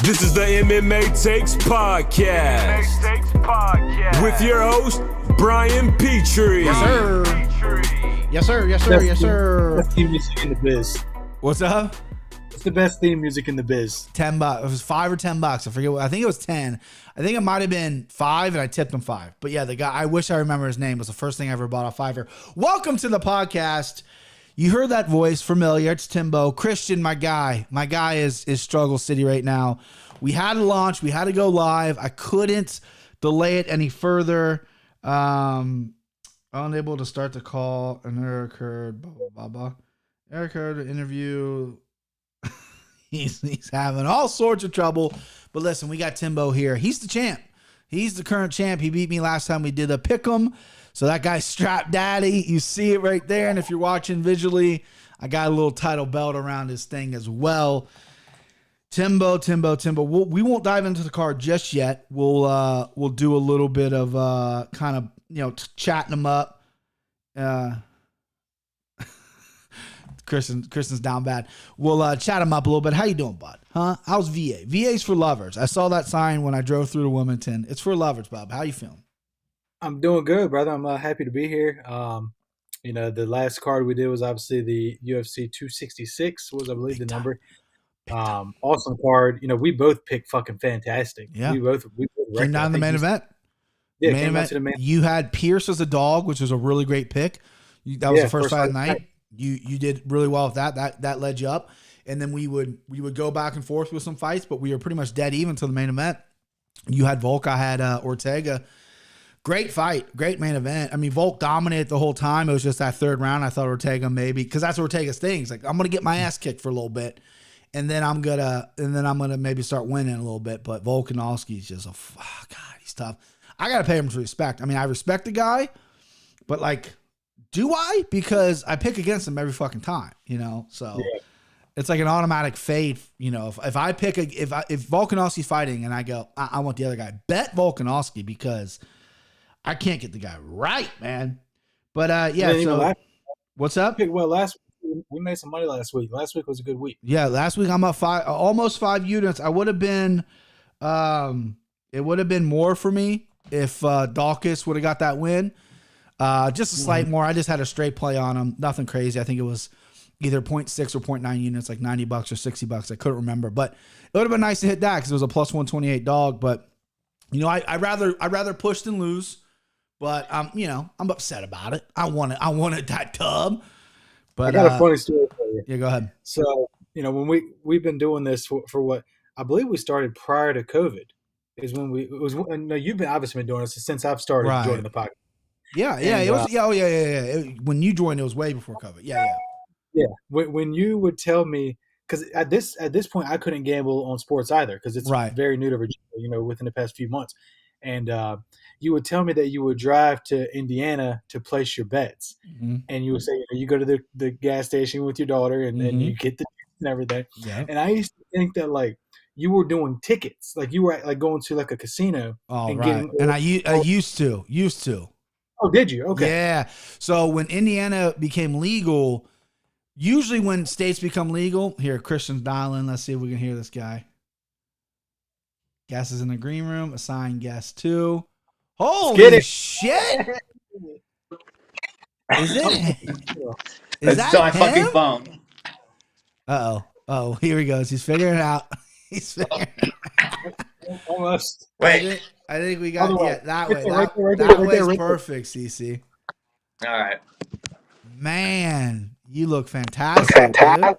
This is the MMA Takes Podcast. With your host, Brian Petrie. Yes, sir. Yes, sir. Yes, sir. Yes, sir. Best theme music in the biz. What's up? It's the best theme music in the biz. $10. It was $5 or $10. I forget. I think it was 10. I think it might have been 5, and I tipped him 5. But yeah, the guy. I wish I remember his name. It was the first thing I ever bought off Fiverr. Welcome to the podcast. You heard that voice, familiar. It's Timbo. Christian, my guy. My guy is Struggle City right now. We had to launch. We had to go live. I couldn't delay it any further. Unable to start the call. An error occurred. Blah, blah, blah, blah. Error occurred. The interview. He's having all sorts of trouble. But listen, we got Timbo here. He's the champ. He's the current champ. He beat me last time we did a pick'em. So that guy's Strap Daddy. You see it right there. And if you're watching visually, I got a little title belt around his thing as well. Timbo. We won't dive into the card just yet. We'll do a little bit of kind of, chatting him up. Kristen's down bad. We'll chat him up a little bit. How you doing, bud? Huh? How's VA? VA's for lovers. I saw that sign when I drove through to Wilmington. It's for lovers, Bob. How you feeling? I'm doing good, brother. I'm happy to be here. The last card we did was obviously the UFC 266 was, I believe, the number. Awesome card. We both picked fucking fantastic. Yeah. We both came down to the main event. Yeah, main event. To the main. You had Pierce as a dog, which was a really great pick. That was the first fight of the night. You did really well with that. That led you up. And then we would go back and forth with some fights, but we were pretty much dead even to the main event. You had Volk, I had Ortega. Great fight, great main event. I mean, Volk dominated the whole time. It was just that third round. I thought Ortega maybe, because that's Ortega's thing. He's like, I'm gonna get my ass kicked for a little bit, and then I'm gonna maybe start winning a little bit. But Volkanovski's just God, he's tough. I gotta pay him some respect. I mean, I respect the guy, but do I? Because I pick against him every fucking time, So yeah. It's like an automatic fade. If I pick if Volkanovski's fighting and I go, I want the other guy, bet Volkanovski because I can't get the guy right, man. But yeah. So what's up? Well, last week we made some money last week. Last week was a good week. Yeah, last week I'm up almost 5 units. I would have been, it would have been more for me if Dawkins would have got that win. Just a slight more. I just had a straight play on him. Nothing crazy. I think it was either 0.6 or 0.9 units, like $90 or $60. I couldn't remember, but it would have been nice to hit that because it was a plus 128 dog. But I rather push than lose. But I'm upset about it. I wanted that tub. But I got a funny story for you. Yeah, go ahead. So when we've been doing this for what I believe we started prior to COVID is when you've been obviously been doing this since I've started joining the podcast. Yeah. It was when you joined, it was way before COVID. Yeah. When you would tell me, because at this point I couldn't gamble on sports either because it's very new to Virginia. Within the past few months, and you would tell me that you would drive to Indiana to place your bets, and you would say you go to the gas station with your daughter, and then you get the tickets and everything. Yeah. And I used to think that you were doing tickets, you were going to a casino. Oh, and right. And I used to. Oh, did you? Okay. Yeah. So when Indiana became legal, usually when states become legal, here, Christian's dialing. Let's see if we can hear this guy. Guest is in the green room. Assign guest 2. Holy shit! Is it? Is that my fucking phone? Oh, here he goes. He's figuring it out. Almost. Wait. I think we got that way. Right that there, way's perfect, CC. All right. Man, you look fantastic. Dude.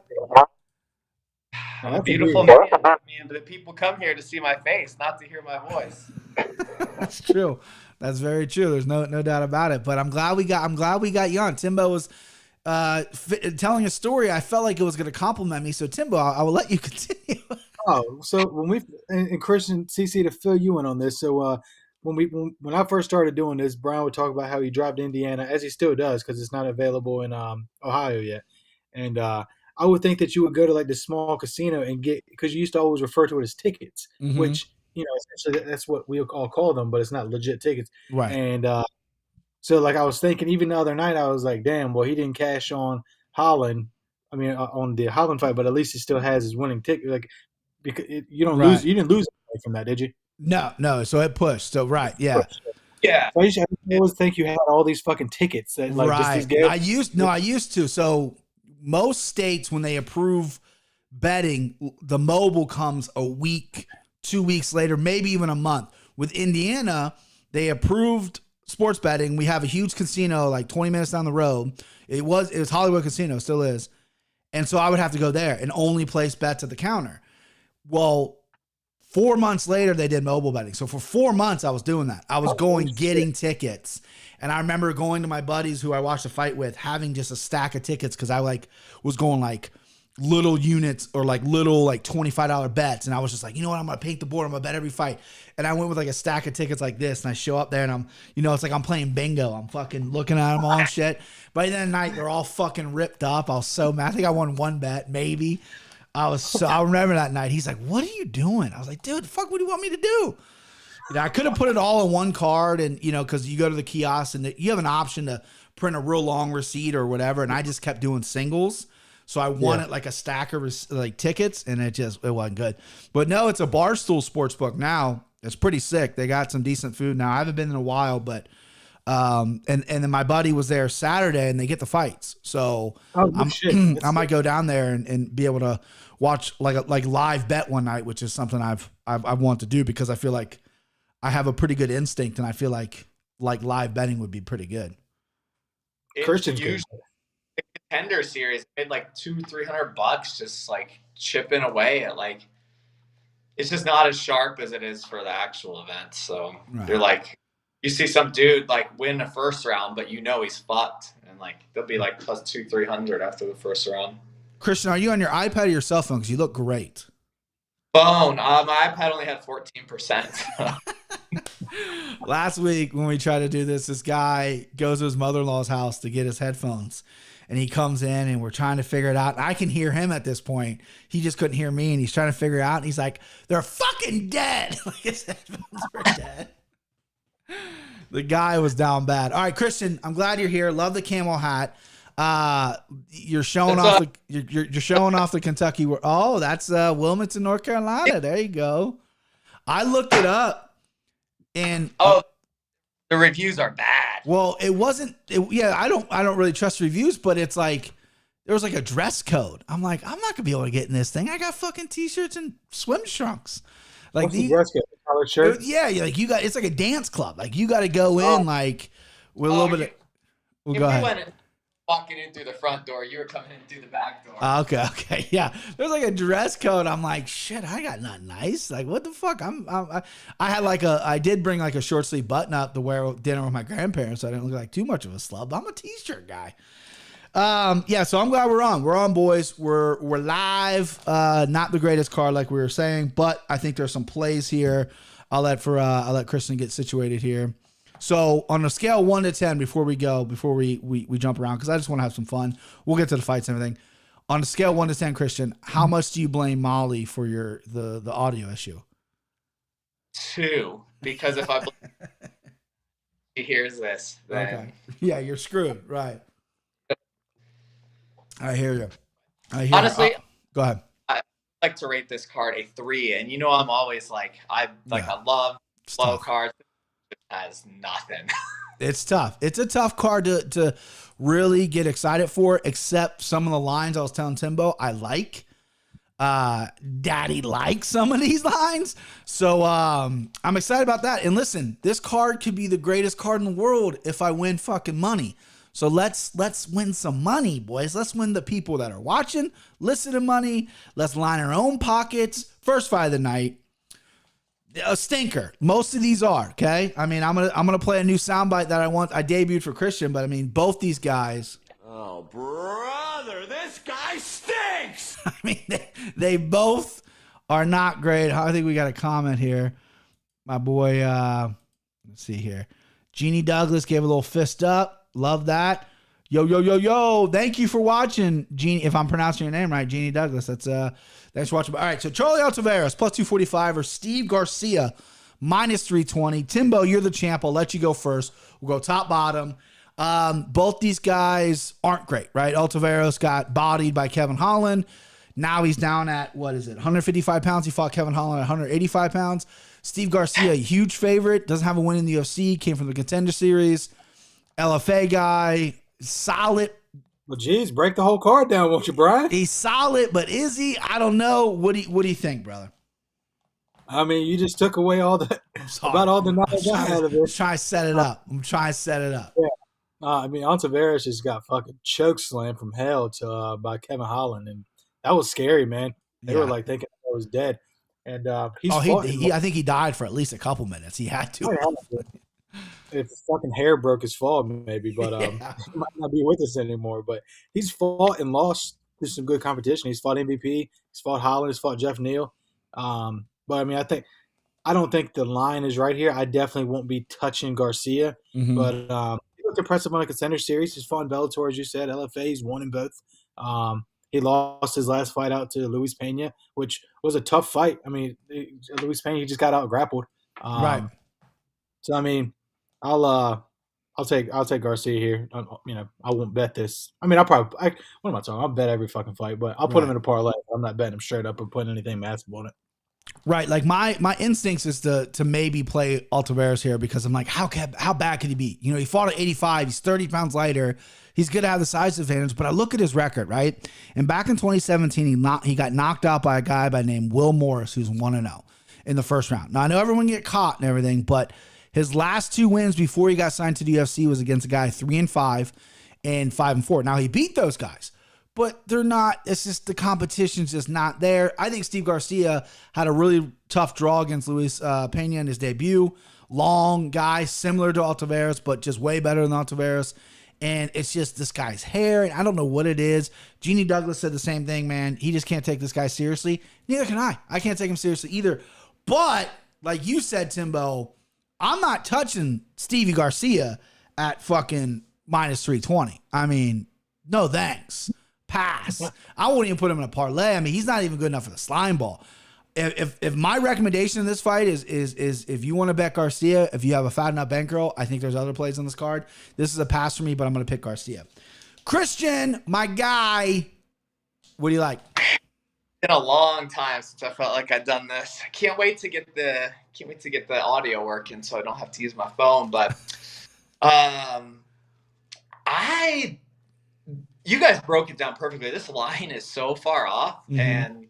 I'm a beautiful man, but people come here to see my face, not to hear my voice. That's true. That's very true. There's no doubt about it. But I'm glad we got you on. Timbo was telling a story. I felt like it was going to compliment me. So Timbo, I will let you continue. Oh, so when and Christian CC to fill you in on this. So when I first started doing this, Brian would talk about how he drive to Indiana, as he still does, because it's not available in Ohio yet. And I would think that you would go to the small casino and get, because you used to always refer to it as tickets, which essentially that's what we all call them, but it's not legit tickets. Right. And so I was thinking, even the other night, I was like, damn, well, he didn't cash on Holland. I mean, on the Holland fight, but at least he still has his winning ticket. because you don't lose. You didn't lose from that, did you? No. So it pushed. So yeah. Yeah. So I always think you had all these fucking tickets that just these games. I used to. So most states, when they approve betting, the mobile comes a week, 2 weeks later, maybe even a month. With Indiana, they approved sports betting. We have a huge casino like 20 minutes down the road. It was Hollywood Casino, still is. And so I would have to go there and only place bets at the counter. Well, 4 months later, they did mobile betting. So for 4 months, I was doing that. I was getting tickets. And I remember going to my buddies who I watched the fight with, having just a stack of tickets because I was going little units or little $25 bets. And I was just like, you know what? I'm going to paint the board. I'm going to bet every fight. And I went with a stack of tickets like this. And I show up there and I'm, it's like I'm playing bingo. I'm fucking looking at them all and shit. By the end of the night, they're all fucking ripped up. I was so mad. I think I won one bet, maybe. I remember that night. He's like, what are you doing? I was like, dude, fuck, what do you want me to do? I could have put it all in one card and, because you go to the kiosk and you have an option to print a real long receipt or whatever. And I just kept doing singles. So I won it like a stack of tickets and it wasn't good. But no, it's a Barstool Sportsbook now. It's pretty sick. They got some decent food now. I haven't been in a while, but and then my buddy was there Saturday and they get the fights. So I might go down there and be able to watch like live bet one night, which is something I've wanted to do because I feel like I have a pretty good instinct and I feel like live betting would be pretty good. Christian's good. The Contender Series made $200-300 just chipping away at it's just not as sharp as it is for the actual event. So They're you see some dude win the first round, but he's fucked, and they'll be plus 200-300 after the first round. Christian, are you on your iPad or your cell phone? Because you look great. Phone. My iPad only had 14%. Last week when we tried to do this guy goes to his mother-in-law's house to get his headphones. And he comes in and we're trying to figure it out. I can hear him at this point. He just couldn't hear me and he's trying to figure it out. And he's like, they're fucking dead. His headphones were dead. The guy was down bad. All right, Christian, I'm glad you're here. Love the camel hat. You're showing off you're showing off the Kentucky. Oh, that's Wilmington, North Carolina. There you go. I looked it up and the reviews are bad. Well, it wasn't. I don't really trust reviews, but it's there was a dress code. I'm like, I'm not gonna be able to get in this thing. I got fucking t-shirts and swim trunks. What's the dress code? Collared shirt? Yeah, you got. It's like a dance club. You got to go in with a little bit of. Well, go ahead. Walking in through the front door, you were coming in through the back door. Okay, yeah. There's a dress code. I'm like, shit, I got nothing nice. What the fuck? I had I did bring a short sleeve button up to wear dinner with my grandparents, so I didn't look like too much of a slub. I'm a t-shirt guy. So I'm glad we're on. We're on, boys. We're live. Not the greatest card like we were saying, but I think there's some plays here. I'll let Kristen get situated here. So on a scale 1 to 10, before we jump around, because I just want to have some fun. We'll get to the fights and everything. On a scale 1 to 10, Christian, how much do you blame Molly for the audio issue? 2, because if he hears this, then okay. Yeah, you're screwed, right? I hear you. Honestly, go ahead. I like to rate this card a 3, and I'm always I love slow cards. It has nothing. It's tough. It's a tough card to really get excited for, except some of the lines I was telling Timbo I like. Daddy likes some of these lines. So I'm excited about that. And listen, this card could be the greatest card in the world if I win fucking money. So let's win some money, boys. Let's win the people that are watching, listen to money. Let's line our own pockets. First fight of the night. A stinker. Most of these are, okay? I mean, I'm gonna play a new soundbite that I debuted for Christian, but I mean, both these guys. Oh, brother, this guy stinks. I mean, they both are not great. I think we got a comment here. My boy, let's see here. Jeannie Douglas gave a little fist up. Love that. Yo. Thank you for watching, Jeannie. If I'm pronouncing your name right, Jeannie Douglas. That's thanks for watching. All right, so Charlie Altoveros plus 245 or Steve Garcia minus 320. Timbo, you're the champ. I'll let you go first. We'll go top bottom. Both these guys aren't great, right? Altoveros got bodied by Kevin Holland. Now he's down at, 155 pounds. He fought Kevin Holland at 185 pounds. Steve Garcia, a huge favorite, doesn't have a win in the UFC, came from the Contender Series. LFA guy, solid. Well, geez, break the whole card down, won't you, Brian? He's solid, but is he? I don't know. What do you think, brother? I mean, you just took away all the knowledge out of this. I'm trying to set it up. Yeah. I mean, Altoveros just got fucking choke slammed from hell by Kevin Holland, and that was scary, man. They were like thinking I was dead, and I think he died for at least a couple minutes. He had to. If fucking hair broke his fall, maybe, but he might not be with us anymore. But he's fought and lost through some good competition. He's fought MVP. He's fought Holland. He's fought Jeff Neal. But I mean, I don't think the line is right here. I definitely won't be touching Garcia, but he looked impressive on a Contender Series. He's fought in Bellator, as you said. LFA, he's won in both. He lost his last fight out to Luis Pena, which was a tough fight. I mean, Luis Pena, he just got out grappled. Right. So I mean, I'll take Garcia here. I won't bet this. I mean, what am I talking? I'll bet every fucking fight, but I'll put him in a parlay. I'm not betting him straight up or putting anything massive on it. Right, like my instincts is to maybe play Altoveros here because I'm like, how bad could he be? You know, he fought at 85. He's 30 pounds lighter. He's going to have the size advantage. But I look at his record, right? And back in 2017, he got knocked out by a guy by the name Will Morris, who's 1-0 in the first round. Now I know everyone get caught and everything, but his last 2 wins before he got signed to the UFC was against a guy 3-5 and 5-4. Now he beat those guys, but they're not. It's just the competition's just not there. I think Steve Garcia had a really tough draw against Luis Pena in his debut. Long guy, similar to Altoveros, but just way better than Altoveros. And it's just this guy's hair, and I don't know what it is. Jeannie Douglas said the same thing, man. He just can't take this guy seriously. Neither can I. I can't take him seriously either. But like you said, Timbo, I'm not touching Stevie Garcia at fucking minus 320. I mean, no thanks. Pass. I won't even put him in a parlay. I mean, he's not even good enough for the slime ball. If my recommendation in this fight is if you want to bet Garcia, if you have a fat enough bankroll, I think there's other plays on this card. This is a pass for me, but I'm going to pick Garcia. Christian, my guy, what do you like? It's been a long time since I felt like I'd done this. I can't wait to get the audio working so I don't have to use my phone. But you guys broke it down perfectly. This line is so far off, and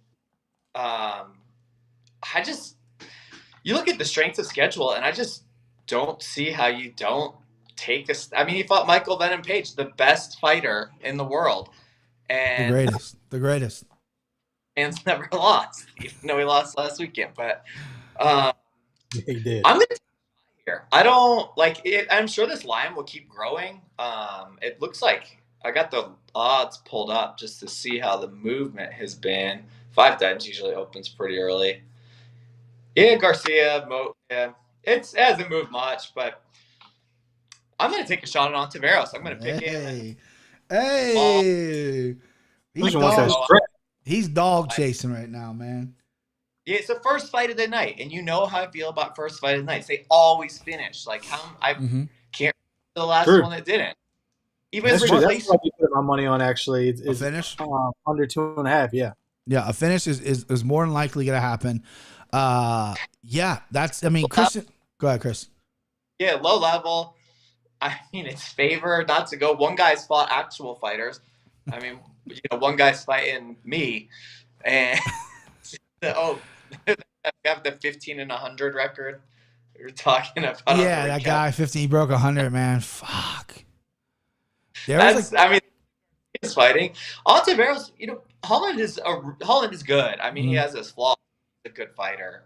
you look at the strength of schedule, and I just don't see how you don't take I mean, he fought Michael Venom Page, the best fighter in the world, and the greatest. And never lost, even though he lost last weekend. But he did. I'm going to here. I don't like it. I'm sure this line will keep growing. It looks like I got the odds pulled up just to see how the movement has been. 5 times usually opens pretty early. Yeah, Garcia, it hasn't moved much, but I'm going to take a shot on Altoveros. I'm going to pick him. Hey. He's dog chasing right now, man. Yeah, it's the first fight of the night, and you know how I feel about first fight of the night. They always finish. Like, I can't remember the last one that didn't. Even that's true. That's what I put my money on, actually. Is a finish? Under 2.5, yeah. Yeah, a finish is more than likely going to happen. Yeah, Christian. Go ahead, Chris. Yeah, low level. I mean, it's favored not to go. One guy's fought actual fighters. I mean, one guy's fighting me, and I have the 15-100 record. You're talking about. Yeah, that guy 15. He broke 100, man. Fuck. He's fighting. Altoveros, Holland is good. I mean, he has his flaws. He's a good fighter.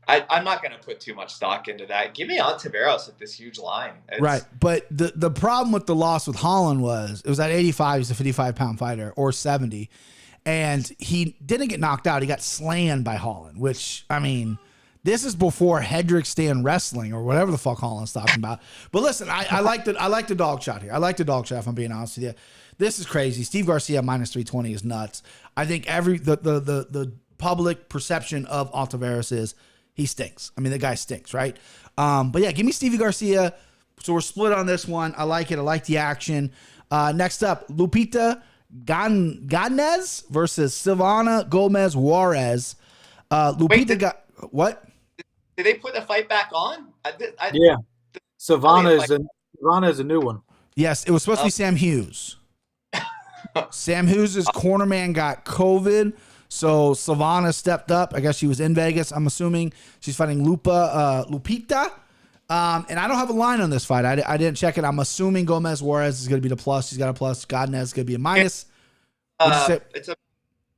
I'm not going to put too much stock into that. Give me Altoveros at this huge line. Right. But the problem with the loss with Holland was it was at 85. He's a 55-pound fighter, or 70. And he didn't get knocked out. He got slammed by Holland, which, I mean, this is before Hedrick stand wrestling or whatever the fuck Holland's talking about. But listen, I like the dog shot here. I like the dog shot, if I'm being honest with you. This is crazy. Steve Garcia minus 320 is nuts. I think the public perception of Altoveros is he stinks. I mean, the guy stinks, right? But yeah, give me Stevie Garcia. So we're split on this one. I like it. I like the action. Next up, Lupita Ganez versus Silvana Gomez Juarez. Lupita got what? Did they put the fight back on? Yeah. Silvana is a new one. Yes, it was supposed to be Sam Hughes. Sam Hughes' cornerman got COVID, so Silvana stepped up. I guess she was in Vegas. I'm assuming she's fighting Lupita. And I don't have a line on this fight. I didn't check it. I'm assuming Gomez Juarez is going to be the plus. She's got a plus. Godinez is going to be a minus. It's a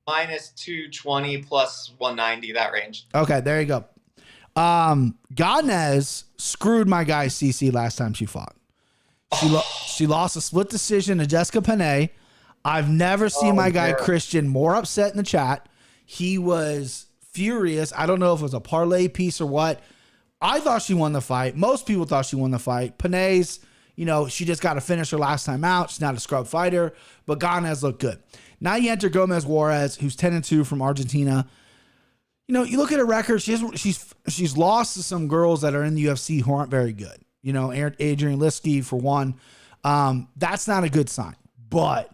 minus 220 plus 190, that range. Okay, there you go. Godinez screwed my guy CC last time she fought. She lost a split decision to Jessica Panay. I've never seen my guy Christian more upset in the chat. He was furious. I don't know if it was a parlay piece or what. I thought she won the fight. Most people thought she won the fight. Panay's, she just got to finish her last time out. She's not a scrub fighter, but Godinez looked good. Now you enter Gomez Juarez, who's 10-2 from Argentina. You look at her record. She's lost to some girls that are in the UFC who aren't very good. Adrian Lipsky for one. That's not a good sign. But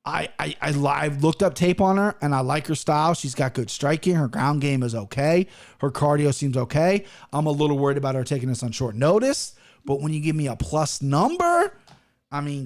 I looked up tape on her and I like her style. She's got good striking. Her ground game is okay. Her cardio seems okay. I'm a little worried about her taking this on short notice. But when you give me a plus number,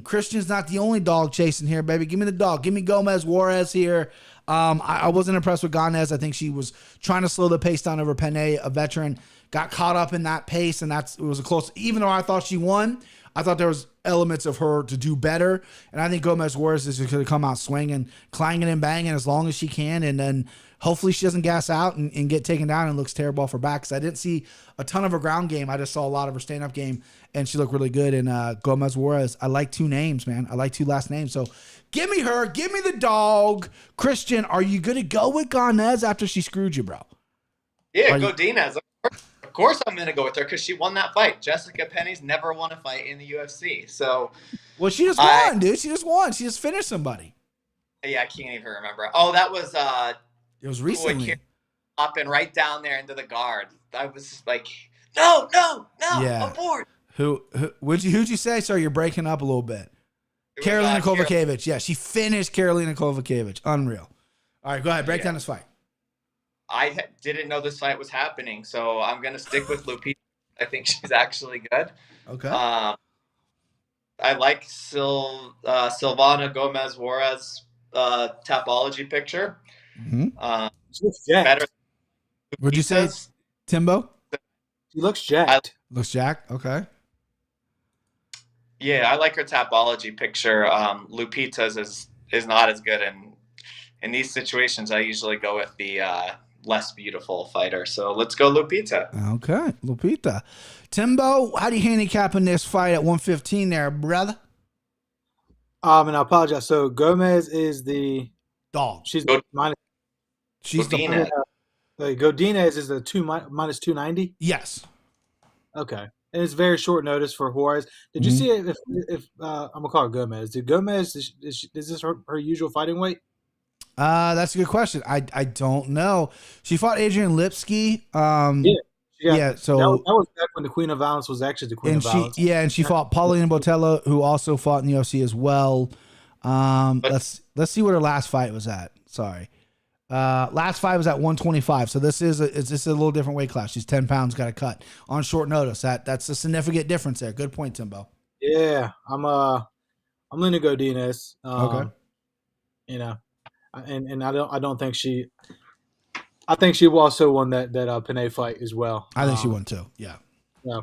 Christian's not the only dog chasing here, baby. Give me the dog. Give me Gomez Juarez here. I wasn't impressed with Ganez. I think she was trying to slow the pace down over Panay, a veteran. Got caught up in that pace, and it was a close. Even though I thought she won, I thought there was elements of her to do better. And I think Gomez Juarez is going to come out swinging, clanging and banging as long as she can. And then hopefully she doesn't gas out and get taken down and looks terrible off her back. Because I didn't see a ton of her ground game. I just saw a lot of her stand-up game, and she looked really good. And Gomez Juarez, I like two names, man. I like two last names. So give me her. Give me the dog. Christian, are you going to go with Ganez after she screwed you, bro? Yeah, go Dinez. Of course I'm going to go with her because she won that fight. Jessica Penney's never won a fight in the UFC. So, well, she just won, dude. She just won. She just finished somebody. Yeah, I can't even remember. Oh, that was it was recently. Hopping right down there into the guard. I was like, no, yeah. abort. Who'd you say? Sorry, you're breaking up a little bit. Karolina Kovacevic. Yeah, she finished Karolina Kovacevic. Unreal. All right, go ahead. Break down this fight. I didn't know this fight was happening, so I'm going to stick with Lupita. I think she's actually good. Okay. I like Silvana Gomez Juarez Tapology picture. Mm-hmm. Better. Would you say, Timbo? He looks jacked. Looks jacked? Okay. Yeah, I like her Tapology picture. Lupita's is not as good, and in these situations, I usually go with the less beautiful fighter. So let's go Lupita. Okay, Lupita. Timbo, how do you handicap in this fight at 115 there, brother? And I apologize. So Gomez is the dog. She's minus. She's Godinez. Godinez is the minus 290. Yes. Okay, and it's very short notice for Juarez. Did you see if I'm gonna call her Gomez? Did Gomez is this her usual fighting weight? That's a good question. I don't know. She fought Adrian Lipsky. Yeah. So that was back when the Queen of Violence was actually the Queen of Violence. Yeah, and she fought Paulina Botello, who also fought in the UFC as well. Let's see what her last fight was at. Sorry, last fight was at 125. So this is a little different weight class. She's 10 pounds, got a cut on short notice. That's a significant difference there. Good point, Timbo. Yeah, I'm gonna go Dinez. Okay. And I don't think she. I think she also won that Panay fight as well. I think she won too. Yeah. Yeah.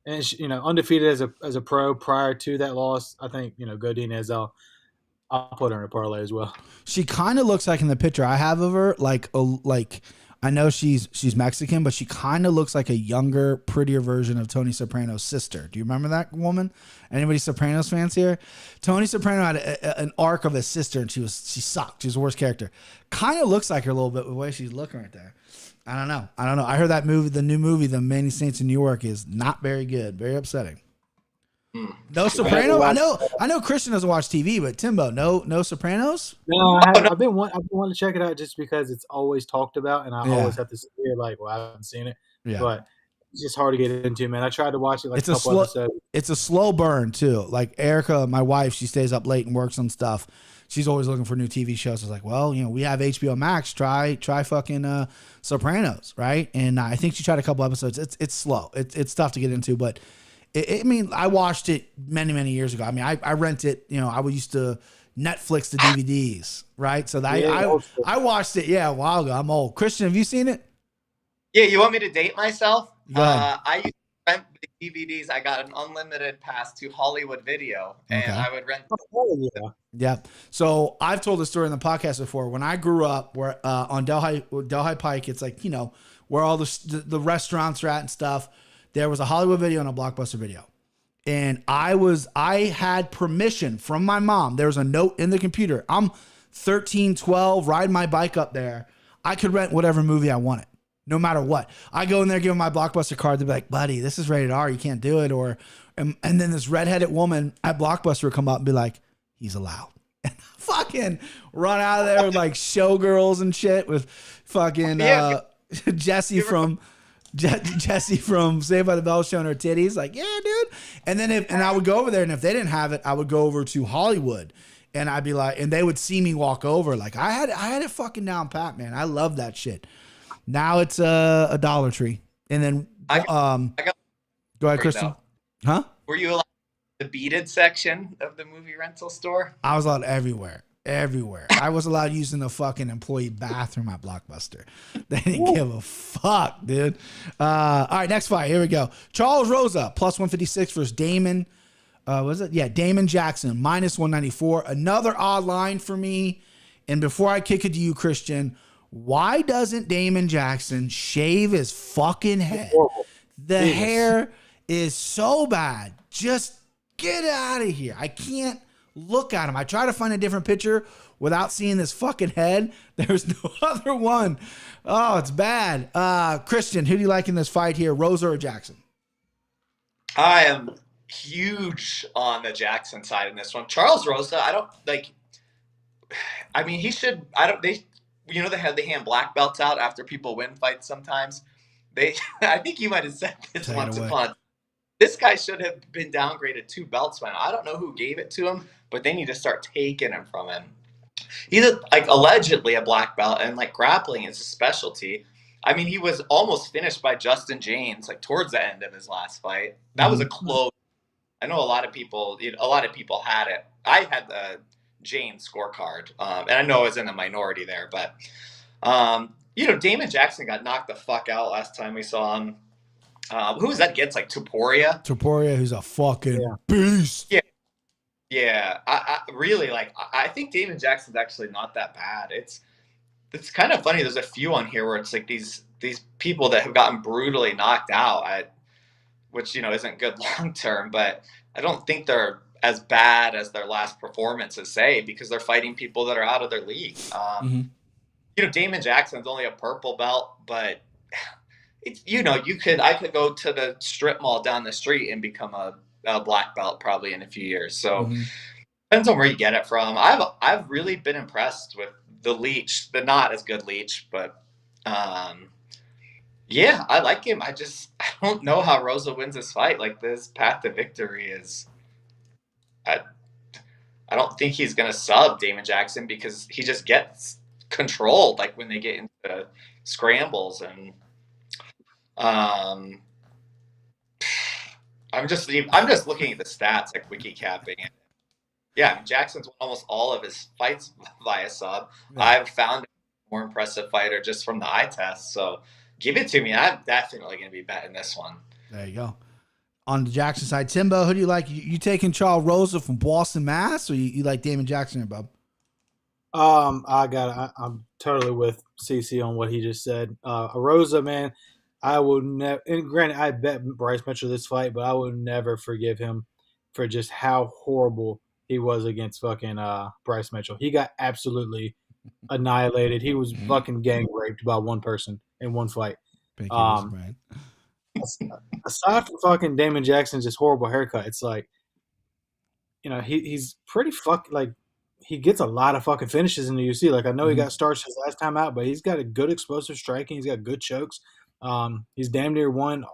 And she, undefeated as a pro prior to that loss. I think Godinez. I'll put her in a parlay as well. She kind of looks like in the picture I have of her, like I know she's Mexican, but she kind of looks like a younger, prettier version of Tony Soprano's sister. Do you remember that woman? Anybody Sopranos fans here? Tony Soprano had an arc of his sister, and she sucked. She was the worst character. Kind of looks like her a little bit with the way she's looking right there. I don't know. I heard that movie, the new movie, The Many Saints in New York, is not very good. Very upsetting. No Soprano. I know Christian doesn't watch TV, but Timbo, no Sopranos. No, I've been wanting to check it out just because it's always talked about, and I always have to say like, well, I haven't seen it. Yeah. But it's just hard to get into, man. I tried to watch it like a couple episodes. It's a slow burn too. Like Erica, my wife, she stays up late and works on stuff. she's always looking for new TV shows. I was like, well, we have HBO Max. Try fucking Sopranos, right? And I think she tried a couple episodes. It's slow. It's tough to get into, but I watched it many, many years ago. I mean, I rent it. I used to Netflix the DVDs, right? So I watched it, a while ago. I'm old. Christian, have you seen it? Yeah, you want me to date myself? I used to rent the DVDs. I got an unlimited pass to Hollywood Video, and I would rent. Yeah. So I've told this story in the podcast before. When I grew up, where on Delhi Pike, it's like where all the restaurants are at and stuff. There was a Hollywood Video and a Blockbuster Video, and I had permission from my mom. There was a note in the computer. I'm 13, 12, riding my bike up there. I could rent whatever movie I wanted. No matter what. I go in there, give them my Blockbuster card. They'd be like, buddy, this is rated R. You can't do it. And then this redheaded woman at Blockbuster would come up and be like, he's allowed. And fucking run out of there with like showgirls and shit with fucking Jesse from Saved by the Bell showing her titties. Like, yeah, dude. And then I would go over there, and if they didn't have it, I would go over to Hollywood. And I'd be like, and they would see me walk over. Like, I had it fucking down pat, man. I love that shit. Now it's a Dollar Tree, and then I got go ahead, Kristen. Huh? Were you allowed the beaded section of the movie rental store? I was allowed everywhere. I was allowed using the fucking employee bathroom at Blockbuster. They didn't give a fuck, dude. All right, next fight. Here we go. Charles Rosa plus 156 versus Damon. Was it? Yeah, Damon Jackson minus 194. Another odd line for me. And before I kick it to you, Christian. Why doesn't Damon Jackson shave his fucking head? The hair is so bad. Just get out of here. I can't look at him. I try to find a different picture without seeing this fucking head. There's no other one. Oh, it's bad. Christian, who do you like in this fight here, Rosa or Jackson? I am huge on the Jackson side in this one. Charles Rosa, I don't like. I mean, he should. They have the hand black belts out after people win fights sometimes. I think you might have said this once upon. This guy should have been downgraded 2 belts by now. I don't know who gave it to him, but they need to start taking him from him. He's allegedly a black belt, and grappling is a specialty. I mean, he was almost finished by Justin James towards the end of his last fight. That was a close. I know a lot of people had it. I had the James scorecard, and I know I was in the minority there, but Damon Jackson got knocked the fuck out last time we saw him. Who was that against? Topuria, who's a fucking beast. Yeah. I really I think Damon Jackson's actually not that bad. It's kind of funny. There's a few on here where it's these people that have gotten brutally knocked out, which isn't good long term, but I don't think they're as bad as their last performances say, because they're fighting people that are out of their league. Damon Jackson's only a purple belt, but I could go to the strip mall down the street and become a black belt probably in a few years. So depends on where you get it from. I've really been impressed with the Leech, the not as good Leech, but I like him. I don't know how Rosa wins this fight. This path to victory is. I don't think he's going to sub Damon Jackson because he just gets controlled when they get into scrambles, and I'm just looking at the stats wiki capping. Yeah, Jackson's won almost all of his fights via sub. Yeah. I've found a more impressive fighter just from the eye test. So give it to me. I'm definitely going to be betting this one. There you go. On the Jackson side, Timbo, who do you like? You taking Charles Rosa from Boston, Mass, or you like Damon Jackson, Bob? I'm totally with CC on what he just said. Rosa, man, I will never. And granted, I bet Bryce Mitchell this fight, but I will never forgive him for just how horrible he was against fucking Bryce Mitchell. He got absolutely annihilated. He was fucking gang raped by one person in one fight. Aside from fucking Damon Jackson's just horrible haircut, it's he's pretty he gets a lot of fucking finishes in the UFC. I know he got starched his last time out, but he's got a good explosive striking. He's got good chokes. He's damn near won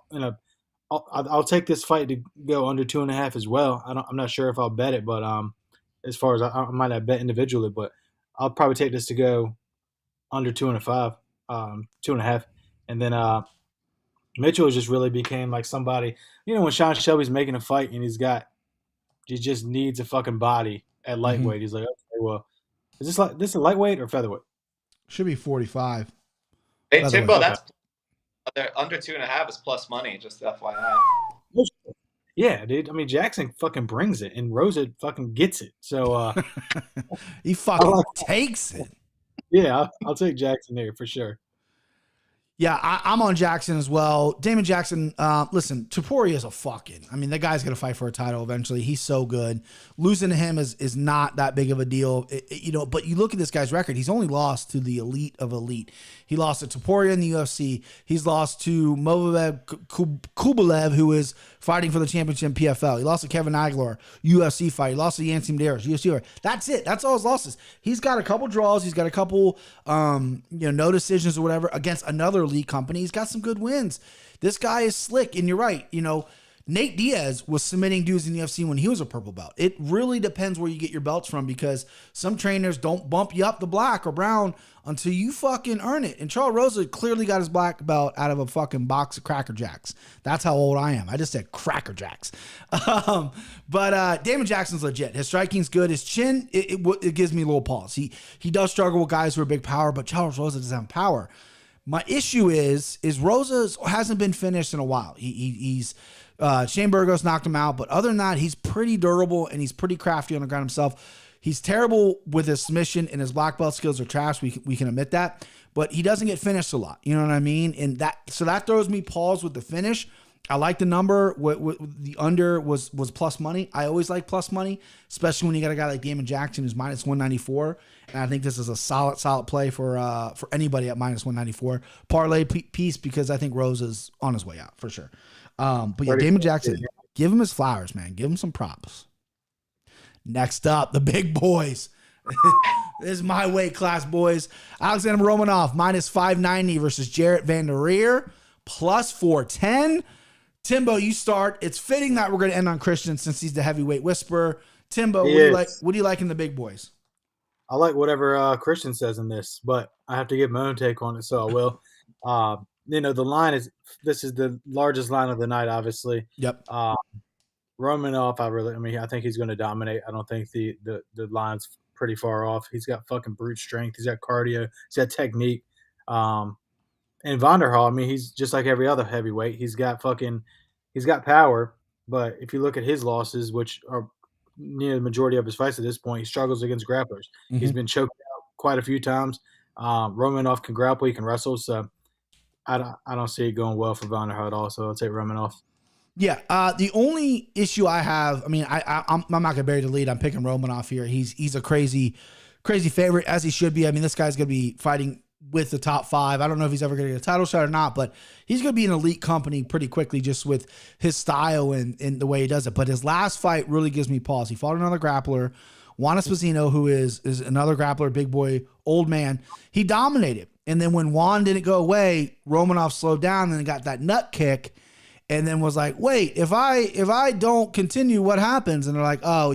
I'll take this fight to go under 2.5 as well. I'm not sure if I'll bet it, but as far as I might not bet individually, but I'll probably take this to go under 2.5, 2.5. And then Mitchell just really became like somebody, when Sean Shelby's making a fight and he just needs a fucking body at lightweight. He's like, okay, well, is this a lightweight or featherweight? Should be 45. Hey, Timbo, that's under 2.5 is plus money, just FYI. Yeah, dude. I mean, Jackson fucking brings it, and Rosa fucking gets it. So he fucking takes it. Yeah, I'll take Jackson there for sure. Yeah, I'm on Jackson as well. Damon Jackson, listen, Topuria is that guy's going to fight for a title eventually. He's so good. Losing to him is not that big of a deal. But you look at this guy's record, he's only lost to the elite of elite. He lost to Topuria in the UFC. He's lost to Moved Kubalev, who is fighting for the championship in PFL. He lost to Kevin Aguilar, UFC fight. He lost to Yancy Medeiros, UFC fight. That's it. That's all his losses. He's got a couple draws. He's got a couple, no decisions or whatever against another elite company. He's got some good wins. This guy is slick, and you're right. Nate Diaz was submitting dudes in the UFC when he was a purple belt. It really depends where you get your belts from, because some trainers don't bump you up to black or brown until you fucking earn it. And Charles Rosa clearly got his black belt out of a fucking box of Cracker Jacks. That's how old I am. I just said Cracker Jacks. But Damon Jackson's legit. His striking's good. His chin, it gives me a little pause. He does struggle with guys who are big power, but Charles Rosa doesn't have power. My issue is Rosa hasn't been finished in a while. He's Shane Burgos knocked him out, but other than that, he's pretty durable and he's pretty crafty on the ground himself. He's terrible with his submission, and his black belt skills are trash. We can admit that, but he doesn't get finished a lot. You know what I mean? And that throws me pause with the finish. I like the number. The under was plus money. I always like plus money, especially when you got a guy like Damon Jackson who's minus 194. And I think this is a solid play for anybody at minus 194. Parlay piece, because I think Rose is on his way out for sure. But yeah, Damon Jackson, give him his flowers, man. Give him some props. Next up, the big boys. This is my weight class, boys. Alexander Romanoff, minus 590 versus Jarrett Van Der Reer, plus 410. Timbo, you start. It's fitting that we're going to end on Christian since he's the heavyweight whisperer. Timbo, what do you like in the big boys? I like whatever Christian says in this, but I have to give my own take on it, so I will. The line this is the largest line of the night, obviously. Yep. Romanoff, I think he's going to dominate. I don't think the line's pretty far off. He's got fucking brute strength. He's got cardio. He's got technique. And Vonderhaal, he's just like every other heavyweight. He's got power. But if you look at his losses, which are the majority of his fights at this point, he struggles against grapplers. Mm-hmm. He's been choked out quite a few times. Romanoff can grapple. He can wrestle. So I don't see it going well for Vonderhaal at all. So I'll take Romanoff. Yeah, the only issue I have, I'm not going to bury the lead. I'm picking Romanoff here. He's a crazy favorite, as he should be. This guy's going to be fighting with the top 5. I don't know if he's ever going to get a title shot or not, but he's going to be an elite company pretty quickly just with his style and the way he does it. But his last fight really gives me pause. He fought another grappler, Juan Espesino, who is another grappler, big boy, old man. He dominated. And then when Juan didn't go away, Romanoff slowed down and got that nut kick. And then was like, wait, if I don't continue, what happens? And they're like, oh,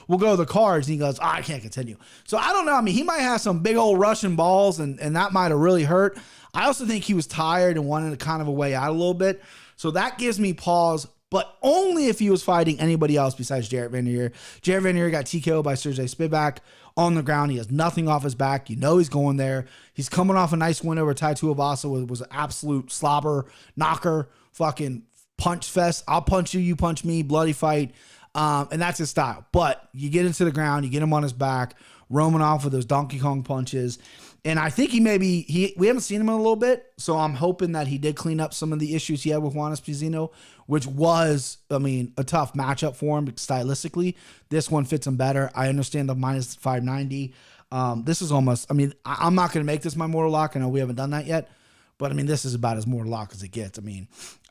we'll go to the cards. And he goes, I can't continue. So I don't know. He might have some big old Russian balls, and that might have really hurt. I also think he was tired and wanted to kind of a way out a little bit. So that gives me pause, but only if he was fighting anybody else besides Jarrett Van Der Reer. Jarrett Van Der Reer got TKO by Sergey Spivak on the ground. He has nothing off his back. He's going there. He's coming off a nice win over Tai Tuivasa, was an absolute slobber knocker. Fucking punch fest. I'll punch you, you punch me, bloody fight. And that's his style. But you get into the ground, you get him on his back, Romanoff with those Donkey Kong punches. And I think we haven't seen him in a little bit, so I'm hoping that he did clean up some of the issues he had with Juan Espesino, which was, a tough matchup for him stylistically. This one fits him better. I understand the minus 590. This is almost, I'm not going to make this my mortal lock. I know we haven't done that yet. But, this is about as mortal lock as it gets.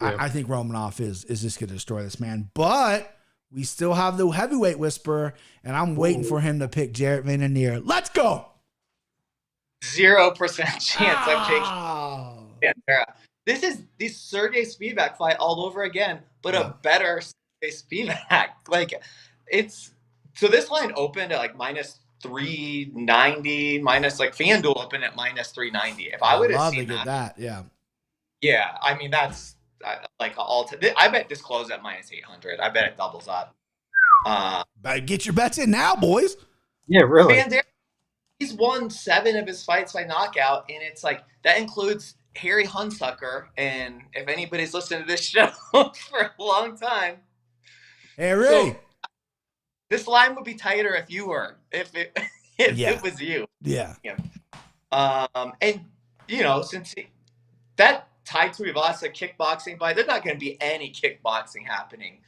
I think Romanoff is just going to destroy this man. But we still have the heavyweight whisperer, and I'm waiting for him to pick Jarrett Van Der Reer. Let's go! 0% chance I'm taking Pantera. This is the Sergey Spivak fight all over again, but a better Sergey Spivak. So this line opened at like minus 390, minus like FanDuel opened at minus 390. If I would have seen that, yeah. Yeah, I mean, that's like I bet this closed at minus 800. I bet it doubles up. Get your bets in now, boys. Yeah, really. He's won 7 of his fights by knockout, and it's like that includes Harry Hunsucker. And if anybody's listened to this show for a long time, Harry, so this line would be tighter if you were, if it was you. Yeah. And you know, since that Tai Tuivasa kickboxing fight, there's not going to be any kickboxing happening.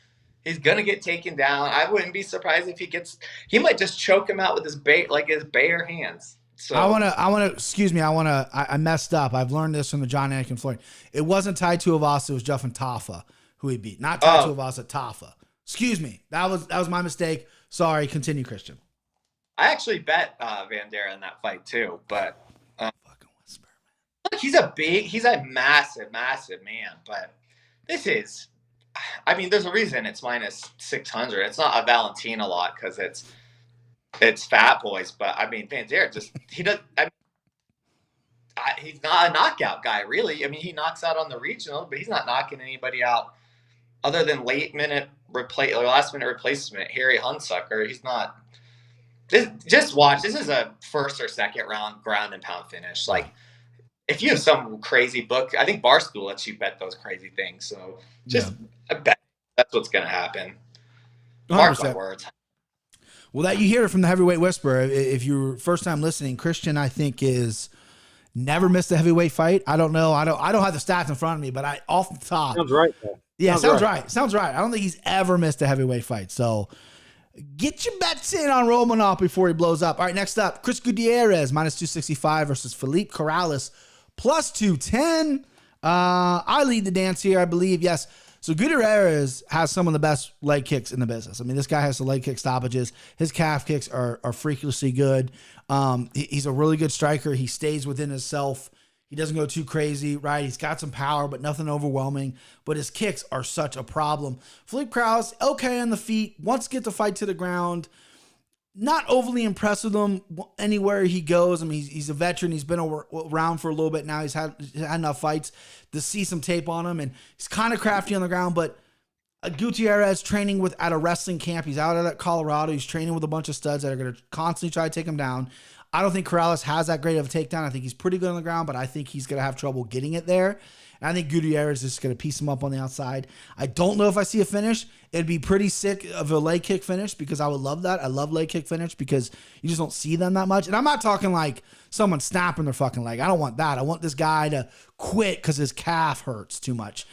He's going to get taken down. I wouldn't be surprised if he might just choke him out with his bare hands. So I messed up. I've learned this from the John Anakin Floyd. It wasn't Tai Tuivasa, it was Justin Tafa who he beat. Not Tai Tuivasa, Tafa. Excuse me. That was my mistake. Sorry. Continue, Christian. I actually bet Vandera in that fight too, but fucking whisper, man. He's a massive man, but there's a reason it's minus 600. It's not a Valentina lot because it's fat boys, but I mean, Vandera he's not a knockout guy, really. I mean, he knocks out on the regional, but he's not knocking anybody out other than last minute replacement, Harry Hunsucker. He's not. Just watch. This is a first or second round ground and pound finish. Like, if you have some crazy book, I think Barstool lets you bet those crazy things. So bet that's what's going to happen. Mark my words. Well, that you hear it from the Heavyweight Whisperer. If you're first time listening, Christian, I think, is never missed a heavyweight fight. I don't know. I don't have the stats in front of me, but off the top. Sounds right, though. Yeah, sounds right. Sounds right. I don't think he's ever missed a heavyweight fight. So get your bets in on Romanoff before he blows up. All right, next up, Chris Gutierrez, minus 265 versus Felipe Corrales, plus 210. I lead the dance here, I believe. Yes. So Gutierrez has some of the best leg kicks in the business. I mean, this guy has the leg kick stoppages. His calf kicks are freakishly good. He's a really good striker. He stays within himself. He doesn't go too crazy, right? He's got some power, but nothing overwhelming. But his kicks are such a problem. Felipe Corrales, okay on the feet, wants to get the fight to the ground. Not overly impressed with him anywhere he goes. I mean, he's a veteran. He's been around for a little bit now. He's had enough fights to see some tape on him, and he's kind of crafty on the ground. But Gutierrez training at a wrestling camp. He's out at Colorado. He's training with a bunch of studs that are going to constantly try to take him down. I don't think Corrales has that great of a takedown. I think he's pretty good on the ground, but I think he's going to have trouble getting it there. And I think Gutierrez is just going to piece him up on the outside. I don't know if I see a finish. It'd be pretty sick of a leg kick finish because I would love that. I love leg kick finish because you just don't see them that much. And I'm not talking like someone snapping their fucking leg. I don't want that. I want this guy to quit because his calf hurts too much.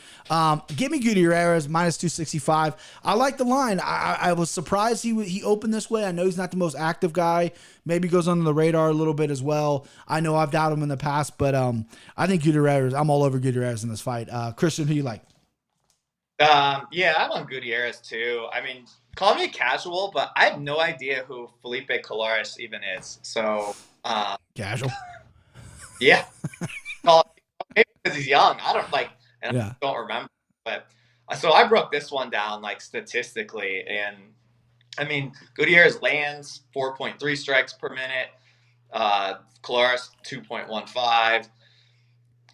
Give me Gutierrez, minus 265. I like the line. I was surprised he opened this way. I know he's not the most active guy. Maybe goes under the radar a little bit as well. I know I've doubted him in the past, but I think Gutierrez, I'm all over Gutierrez in this fight. Christian, who you like? Yeah, I'm on Gutierrez too. I mean, call me casual, but I have no idea who Felipe Corrales even is. So casual. Yeah. Maybe because he's young. I don't remember. But so I broke this one down like statistically, and I mean, Gutierrez lands 4.3 strikes per minute. Corrales 2.15.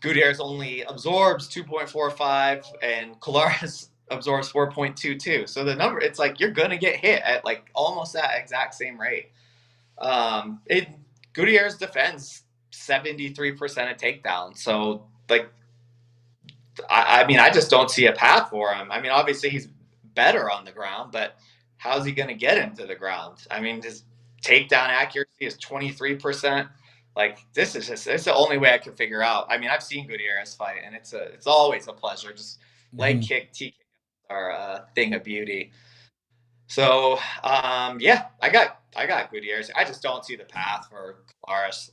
Gutierrez only absorbs 2.45, and Corrales absorbs 4.22. So the number, it's like you're gonna get hit at like almost that exact same rate. Gutierrez defends 73% of takedowns. So like, I mean, I just don't see a path for him. I mean, obviously he's better on the ground, but how's he gonna get him to the ground? I mean, his takedown accuracy is 23%. Like, it's the only way I can figure out. I mean, I've seen Gutierrez fight, and it's always a pleasure. Just leg kick, TK are a thing of beauty. So, yeah, I got Gutierrez. I just don't see the path for Corrales.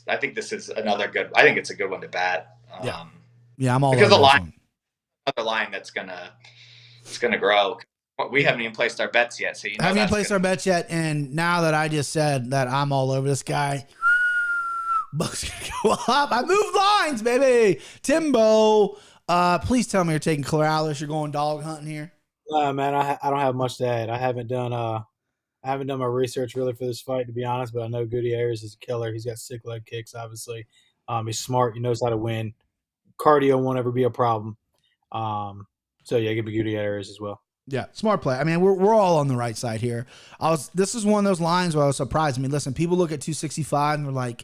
I think this is another good. I think it's a good one to bet. Yeah, I'm all because over another line that's gonna grow. We haven't even placed our bets yet, so haven't even placed our bets yet. And now that I just said that I'm all over this guy. Bucks gonna go up. I moved lines, baby. Timbo, please tell me you're taking Corrales. You're going dog hunting here. Man, I don't have much to add. I haven't done I haven't done my research really for this fight, to be honest, but I know Gutierrez is a killer. He's got sick leg kicks, obviously. He's smart. He knows how to win. Cardio won't ever be a problem. So, yeah, give me Gutierrez as well. Yeah, smart play. I mean, we're all on the right side here. This is one of those lines where I was surprised. I mean, listen, people look at 265 and they're like,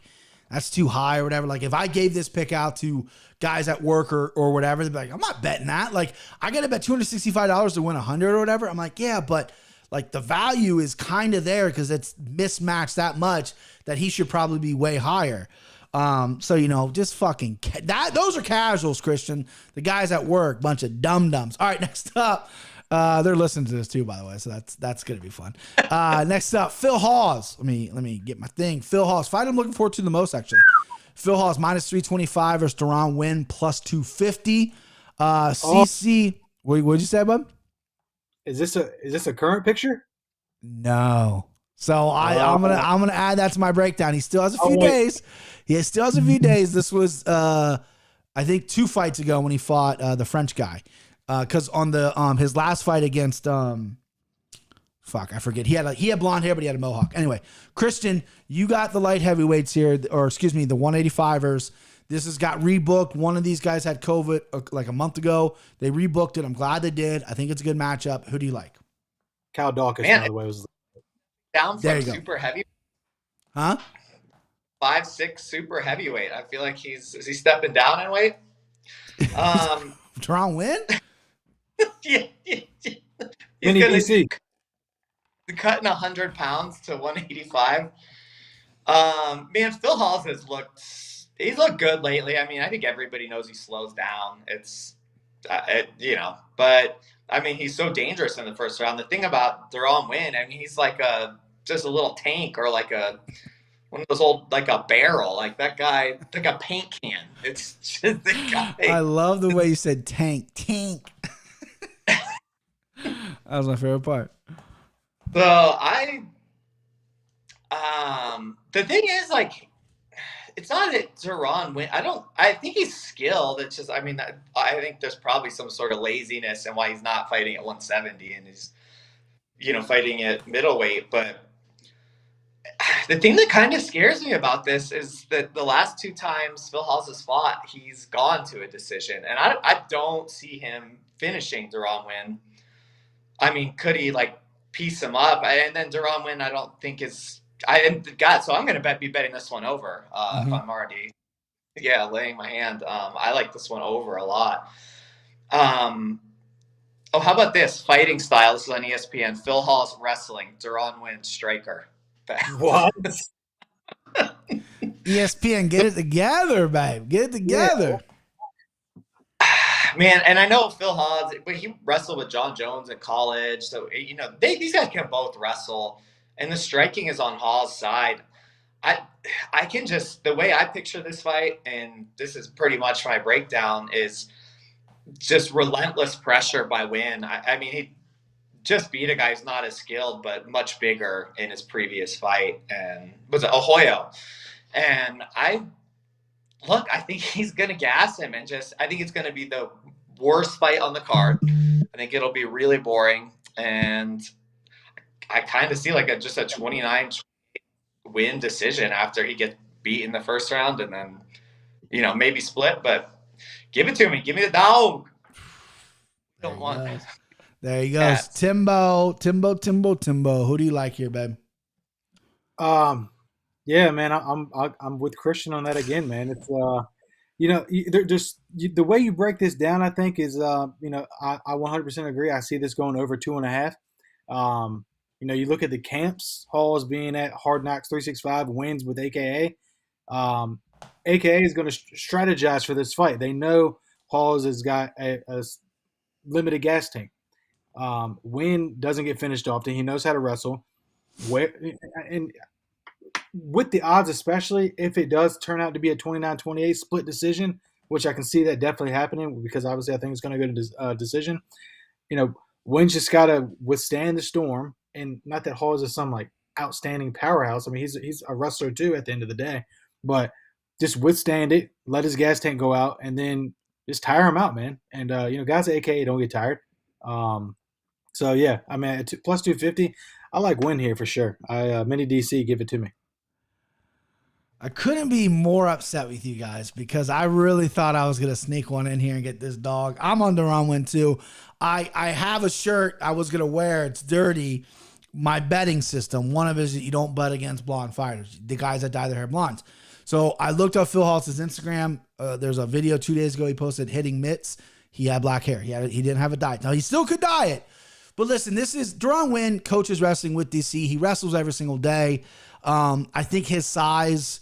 that's too high or whatever. Like, if I gave this pick out to guys at work or whatever, they'd be like, I'm not betting that. Like, I got to bet $265 to win 100 or whatever. I'm like, yeah, but like the value is kind of there because it's mismatched that much that he should probably be way higher. So, just fucking those are casuals, Christian. The guys at work, bunch of dum-dums. All right, next up. They're listening to this too, by the way, so that's gonna be fun. Next up, Phil Hawes. Let me get my thing. Phil Hawes, fight I'm looking forward to the most, actually. Phil Hawes -325 versus Dern win +250. CC, what'd you say, bud? Is this a current picture? No. So I'm gonna add that to my breakdown. He still has a few days. He still has a few days. This was I think 2 fights ago when he fought the French guy. Because on the his last fight against I forget, he had blonde hair but he had a mohawk. Anyway, Christian, you got the light heavyweights here, or excuse me, the 185ers. This has got rebooked. One of these guys had COVID like a month ago. They rebooked it. I'm glad they did. I think it's a good matchup. Who do you like? Cal Dawkins, by the way, was down from super heavy. Huh? 5'6" super heavyweight. I feel like is he stepping down in weight? Dern win? Yeah. He's cutting 100 pounds to 185. Man, Phil Hawes he's looked good lately. I mean, I think everybody knows he slows down. But I mean, he's so dangerous in the first round. The thing about Dern win, I mean, he's like just a little tank or like one of those old, like a barrel, like that guy, like a paint can. It's just the guy. I love the way you said tank. That was my favorite part. So the thing is, like, it's not that Dern win. I think he's skilled. It's just, I mean, I think there's probably some sort of laziness in why he's not fighting at 170 and he's, fighting at middleweight. But the thing that kind of scares me about this is that the last 2 times Phil Hawes has fought, he's gone to a decision. And I don't see him finishing Dern win. I mean, could he, like, piece him up? And then Dern win, I don't think is – so I'm going to be betting this one over if I'm already, laying my hand. I like this one over a lot. How about this? Fighting style. This is on ESPN. Phil Hawes wrestling. Dern win striker. What? ESPN, get it together, babe. Get it together. Yeah. Man, and I know Phil Hawes, but he wrestled with John Jones in college. So, these guys can both wrestle. And the striking is on Hawes' side. I can just – the way I picture this fight, and this is pretty much my breakdown, is just relentless pressure by Win. I mean, he just beat a guy who's not as skilled but much bigger in his previous fight. And was it Ahoyo? And I think he's going to gas him and I think it's going to be the worst fight on the card. I think it'll be really boring. And I kind of see like just a 29 win decision after he gets beat in the first round and then, maybe split, but give it to me. Give me the dog. Don't want it. There he goes. Timbo. Who do you like here, babe? Yeah, man, I'm with Christian on that again, man. It's the way you break this down, I think is I 100% agree. I see this going over 2.5. You look at the camps, Hawes being at Hard Knocks 365 wins with AKA. AKA is going to strategize for this fight. They know Hawes has got a limited gas tank. Win doesn't get finished often. He knows how to wrestle. And with the odds, especially if it does turn out to be a 29-28 split decision, which I can see that definitely happening because obviously I think it's going to go to decision. Wynn's just got to withstand the storm, and not that Hawes is some like outstanding powerhouse. I mean, he's a wrestler too at the end of the day, but just withstand it, let his gas tank go out, and then just tire him out, man. And guys at AKA don't get tired. So yeah, I mean, plus 250. I like win here for sure. Mini DC, give it to me. I couldn't be more upset with you guys because I really thought I was going to sneak one in here and get this dog. I'm on Dern win too. I have a shirt I was going to wear. It's dirty. My betting system, one of it is that you don't bet against blonde fighters, the guys that dye their hair blondes. So I looked up Phil Hawes' Instagram. There's a video 2 days ago he posted hitting mitts. He had black hair. He didn't have a dye. Now he still could dye it. But listen, this is Dern Win, coaches wrestling with DC. He wrestles every single day. I think his size,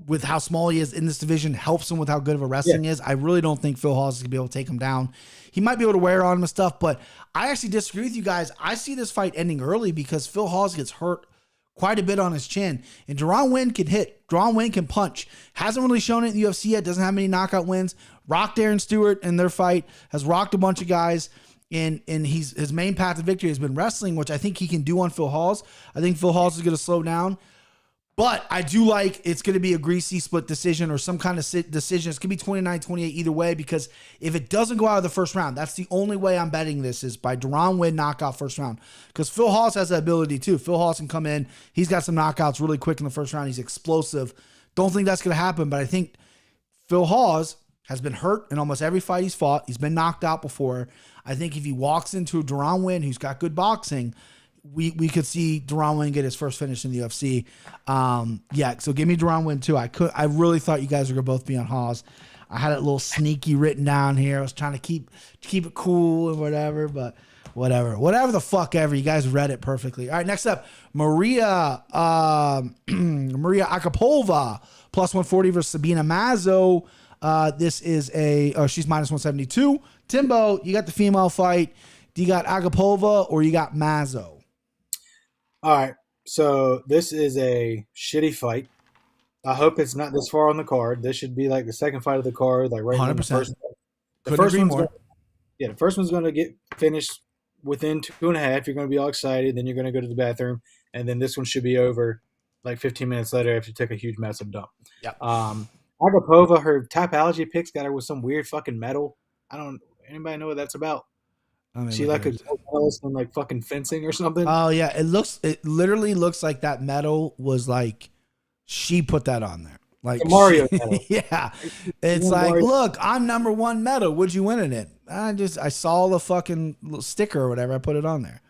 with how small he is in this division, helps him with how good of a wrestling is. I really don't think Phil Hawes is going to be able to take him down. He might be able to wear on him and stuff, but I actually disagree with you guys. I see this fight ending early because Phil Hawes gets hurt quite a bit on his chin. And Dern Win can hit. Dern Win can punch. Hasn't really shown it in the UFC yet. Doesn't have many knockout wins. Rocked Aaron Stewart in their fight. Has rocked a bunch of guys. And his main path to victory has been wrestling, which I think he can do on Phil Hawes. I think Phil Hawes is going to slow down. But I do like it's going to be a greasy split decision or some kind of decision. It's going to be 29-28 either way, because if it doesn't go out of the first round, that's the only way I'm betting this is by Dern Win knockout first round. Because Phil Hawes has that ability too. Phil Hawes can come in. He's got some knockouts really quick in the first round. He's explosive. Don't think that's going to happen, but I think Phil Hawes has been hurt in almost every fight he's fought. He's been knocked out before. I think if he walks into a Dern Win who's got good boxing, we could see Dern Win get his first finish in the UFC. So give me Dern Win too. I really thought you guys were gonna both be on Hawes. I had it a little sneaky written down here. I was trying to keep it cool and whatever, but whatever the fuck ever. You guys read it perfectly. All right, next up, Maria Akapova plus 140 versus Sabina Mazo. This is she's minus 172. Timbo, you got the female fight. Do you got Agapova or you got Mazo? All right, so this is a shitty fight. I hope it's not this far on the card. This should be like the second fight of the card, like right 100%. in the first. The first one's going to get finished within 2.5. You're going to be all excited. Then you're going to go to the bathroom, and then this one should be over like 15 minutes later after you took a huge massive dump. Yep. Agapova, her Topology picks got her with some weird fucking metal. Anybody know what that's about? She like a medalist in like fucking fencing or something. Oh yeah, it literally looks like that medal was like she put that on there, like Mario medal. Yeah, it's like Mario. Look, I'm number 1 medal. Would you win in it? I saw the fucking sticker or whatever. I put it on there.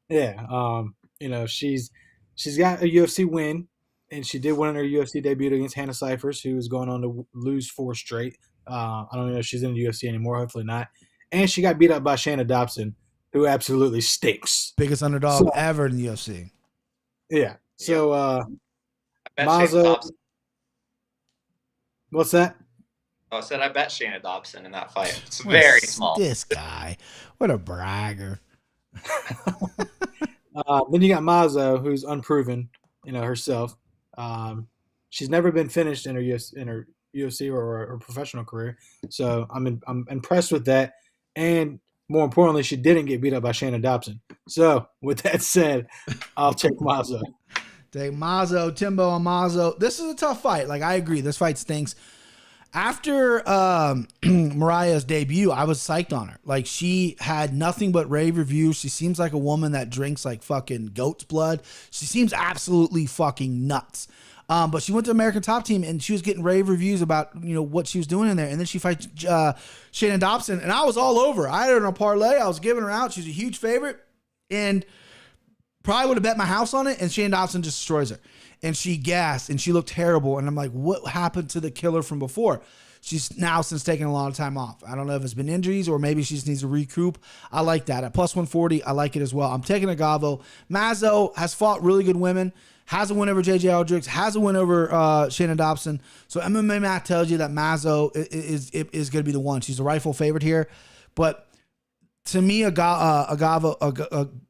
Yeah, she's got a UFC win, and she did win her UFC debut against Hannah Cyphers, who is going on to lose 4 straight. I don't know if she's in the UFC anymore. Hopefully not. And she got beat up by Shanna Dobson, who absolutely stinks. Biggest underdog ever in the UFC. Yeah. So, Mazo. What's that? I said I bet Shanna Dobson in that fight. It's very small. This guy. What a bragger. Then you got Mazo, who's unproven, herself. She's never been finished in her UFC or her professional career. So I'm impressed with that. And more importantly, she didn't get beat up by Shanna Dobson. So with that said, I'll take Mazo. Take Mazo, Timbo and Mazo. This is a tough fight. Like, I agree. This fight stinks. After Mariah's debut, I was psyched on her. Like, she had nothing but rave reviews. She seems like a woman that drinks like fucking goat's blood. She seems absolutely fucking nuts. But she went to American Top Team and she was getting rave reviews about, what she was doing in there. And then she fights Shannon Dobson, and I was all over. I had her in a parlay. I was giving her out. She's a huge favorite, and probably would have bet my house on it. And Shannon Dobson just destroys her, and she gassed and she looked terrible. And I'm like, what happened to the killer from before? She's now since taking a lot of time off. I don't know if it's been injuries or maybe she just needs to recoup. I like that. At plus 140, I like it as well. I'm taking Agavo. Mazo has fought really good women. Has a win over J.J. Aldrich, has a win over Shannon Dobson. So MMA Math tells you that Mazo is going to be the one. She's a rightful favorite here. But to me,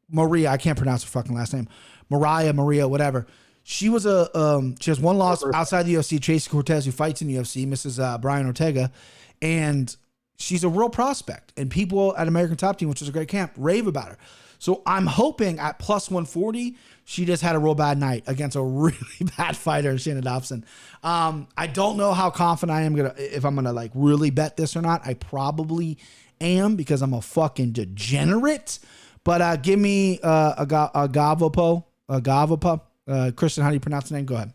Maria, I can't pronounce her fucking last name. Maria, whatever. She was she has one loss outside the UFC. Tracy Cortez, who fights in the UFC, Mrs. Brian Ortega. And she's a real prospect. And people at American Top Team, which is a great camp, rave about her. So I'm hoping at plus 140, she just had a real bad night against a really bad fighter, Shannon Dobson. I don't know how confident I am if I'm gonna like really bet this or not. I probably am because I'm a fucking degenerate. But give me Agavapa. Christian, how do you pronounce the name? Go ahead.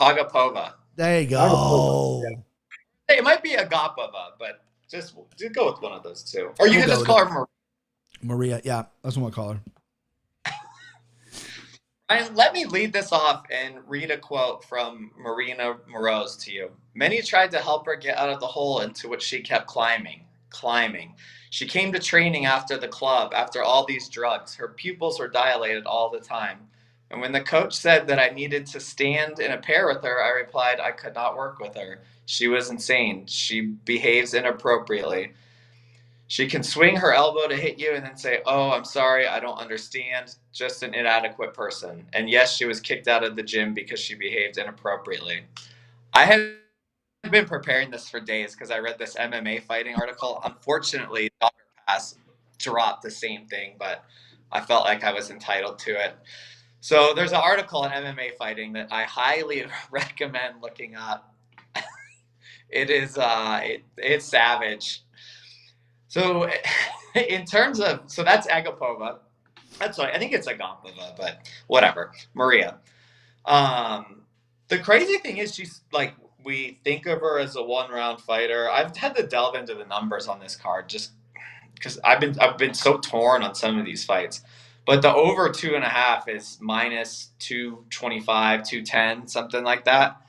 Agapova. There you go. Yeah. Hey, it might be Agapova, but just go with one of those two. Or you can just call her Maria. Maria, yeah. That's what I call her. Ryan, let me lead this off and read a quote from Marina Moroz to you. Many tried to help her get out of the hole into which she kept climbing. She came to training after the club, after all these drugs. Her pupils were dilated all the time. And when the coach said that I needed to stand in a pair with her, I replied I could not work with her. She was insane. She behaves inappropriately. She can swing her elbow to hit you and then say, oh, I'm sorry, I don't understand. Just an inadequate person. And yes, she was kicked out of the gym because she behaved inappropriately. I have been preparing this for days because I read this MMA fighting article. Unfortunately, Dr. Pass dropped the same thing, but I felt like I was entitled to it. So there's an article on MMA fighting that I highly recommend looking up. It is it's savage. So in terms of, so that's Agapova. That's right. I think it's Agapova, but whatever. Maria. The crazy thing is she's like, we think of her as a one-round fighter. I've had to delve into the numbers on this card just because I've been so torn on some of these fights. But the over 2.5 is minus 225, 210, something like that.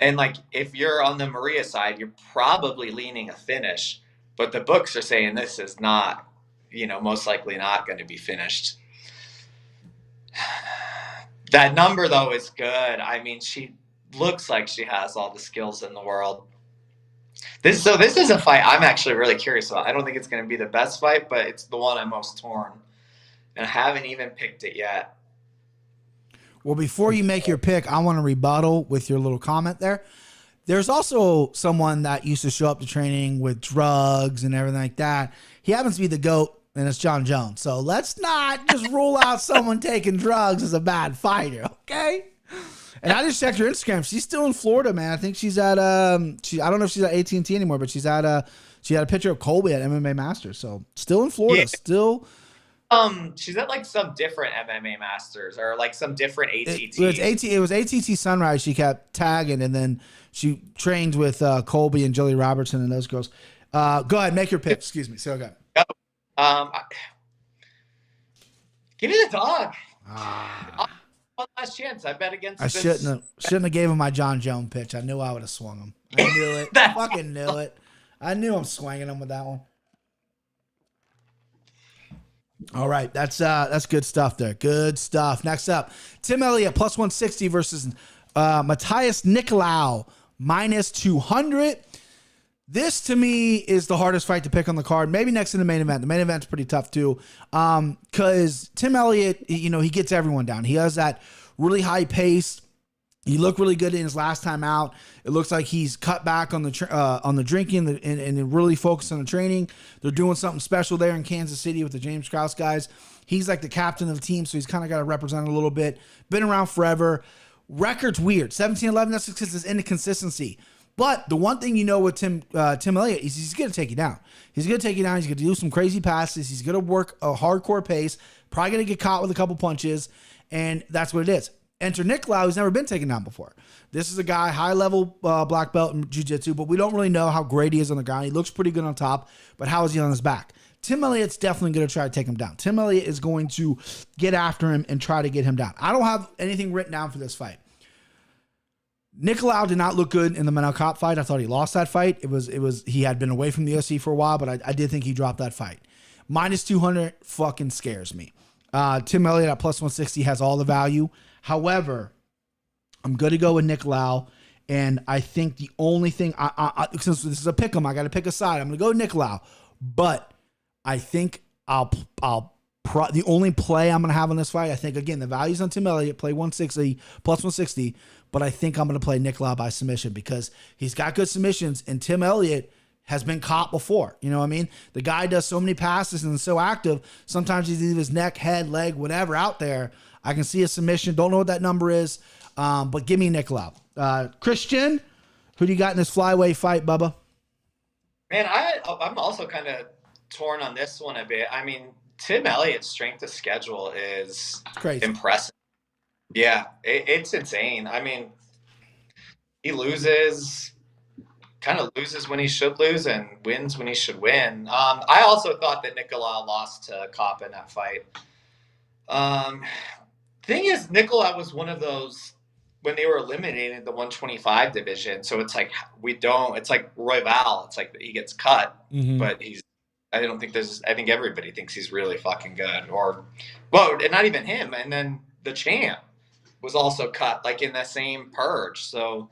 And like if you're on the Maria side, you're probably leaning a finish. But the books are saying this is not, most likely not going to be finished. That number, though, is good. I mean, she looks like she has all the skills in the world. This is a fight I'm actually really curious about. I don't think it's going to be the best fight, but it's the one I'm most torn. And I haven't even picked it yet. Well, before you make your pick, I want to rebuttal with your little comment there. There's also someone that used to show up to training with drugs and everything like that. He happens to be the GOAT, and it's John Jones. So let's not just rule out someone taking drugs as a bad fighter, okay? And I just checked her Instagram. She's still in Florida, man. I think she's at I don't know if she's at AT&T anymore, but she had a picture of Colby at MMA Masters. So still in Florida, yeah. Still. She's at like some different MMA Masters or like some different ATT. It was ATT Sunrise. She kept tagging, and then she trained with Colby and Joey Robertson and those girls. Go ahead, make your pick. Excuse me. So go. Give me the dog. One last chance. I bet against. I shouldn't have gave him my John Jones pitch. I knew I would have swung him. I knew it. I fucking knew it. I knew I'm swinging him with that one. All right, that's good stuff there. Good stuff. Next up, Tim Elliott plus 160 versus Matthias Nicolau minus 200. This to me is the hardest fight to pick on the card. Maybe next to the main event. The main event's pretty tough too, because Tim Elliott, he gets everyone down. He has that really high pace. He looked really good in his last time out. It looks like he's cut back on the drinking and really focused on the training. They're doing something special there in Kansas City with the James Krause guys. He's like the captain of the team, so he's kind of got to represent a little bit. Been around forever. Record's weird. 17-11, that's because there's inconsistency. But the one thing with Tim Elliott is he's going to take you down. He's going to take you down. He's going to do some crazy passes. He's going to work a hardcore pace. Probably going to get caught with a couple punches, and that's what it is. Enter Nicolau, who's never been taken down before. This is a guy, high-level black belt in jiu-jitsu, but we don't really know how great he is on the ground. He looks pretty good on top, but how is he on his back? Tim Elliott's definitely going to try to take him down. Tim Elliott is going to get after him and try to get him down. I don't have anything written down for this fight. Nicolau did not look good in the Manel Kape fight. I thought he lost that fight. He had been away from the UFC for a while, but I did think he dropped that fight. Minus 200 fucking scares me. Tim Elliott at plus 160 has all the value. However, I'm going to go with Nicolau, and I think the only thing, since this is a pick 'em, I got to pick a side. I'm going to go with Nicolau, but I think the only play I'm going to have on this fight, I think, again, the value's on Tim Elliott, play 160, plus 160, but I think I'm going to play Nicolau by submission because he's got good submissions, and Tim Elliott has been caught before. You know what I mean? The guy does so many passes and is so active, sometimes he's either his neck, head, leg, whatever out there. I can see a submission. Don't know what that number is, but give me Nicolau. Christian, who do you got in this flyweight fight, Bubba? Man, I'm also kind of torn on this one a bit. I mean, Tim Elliott's strength of schedule is crazy. Impressive. Yeah, it's insane. I mean, he kind of loses when he should lose and wins when he should win. I also thought that Nicolau lost to Kopp in that fight. Thing is, Nicolau was one of those when they were eliminated the 125 division. So it's like it's like Royval. It's like he gets cut, but I think everybody thinks he's really fucking good. And not even him. And then the champ was also cut, like in the same purge. So,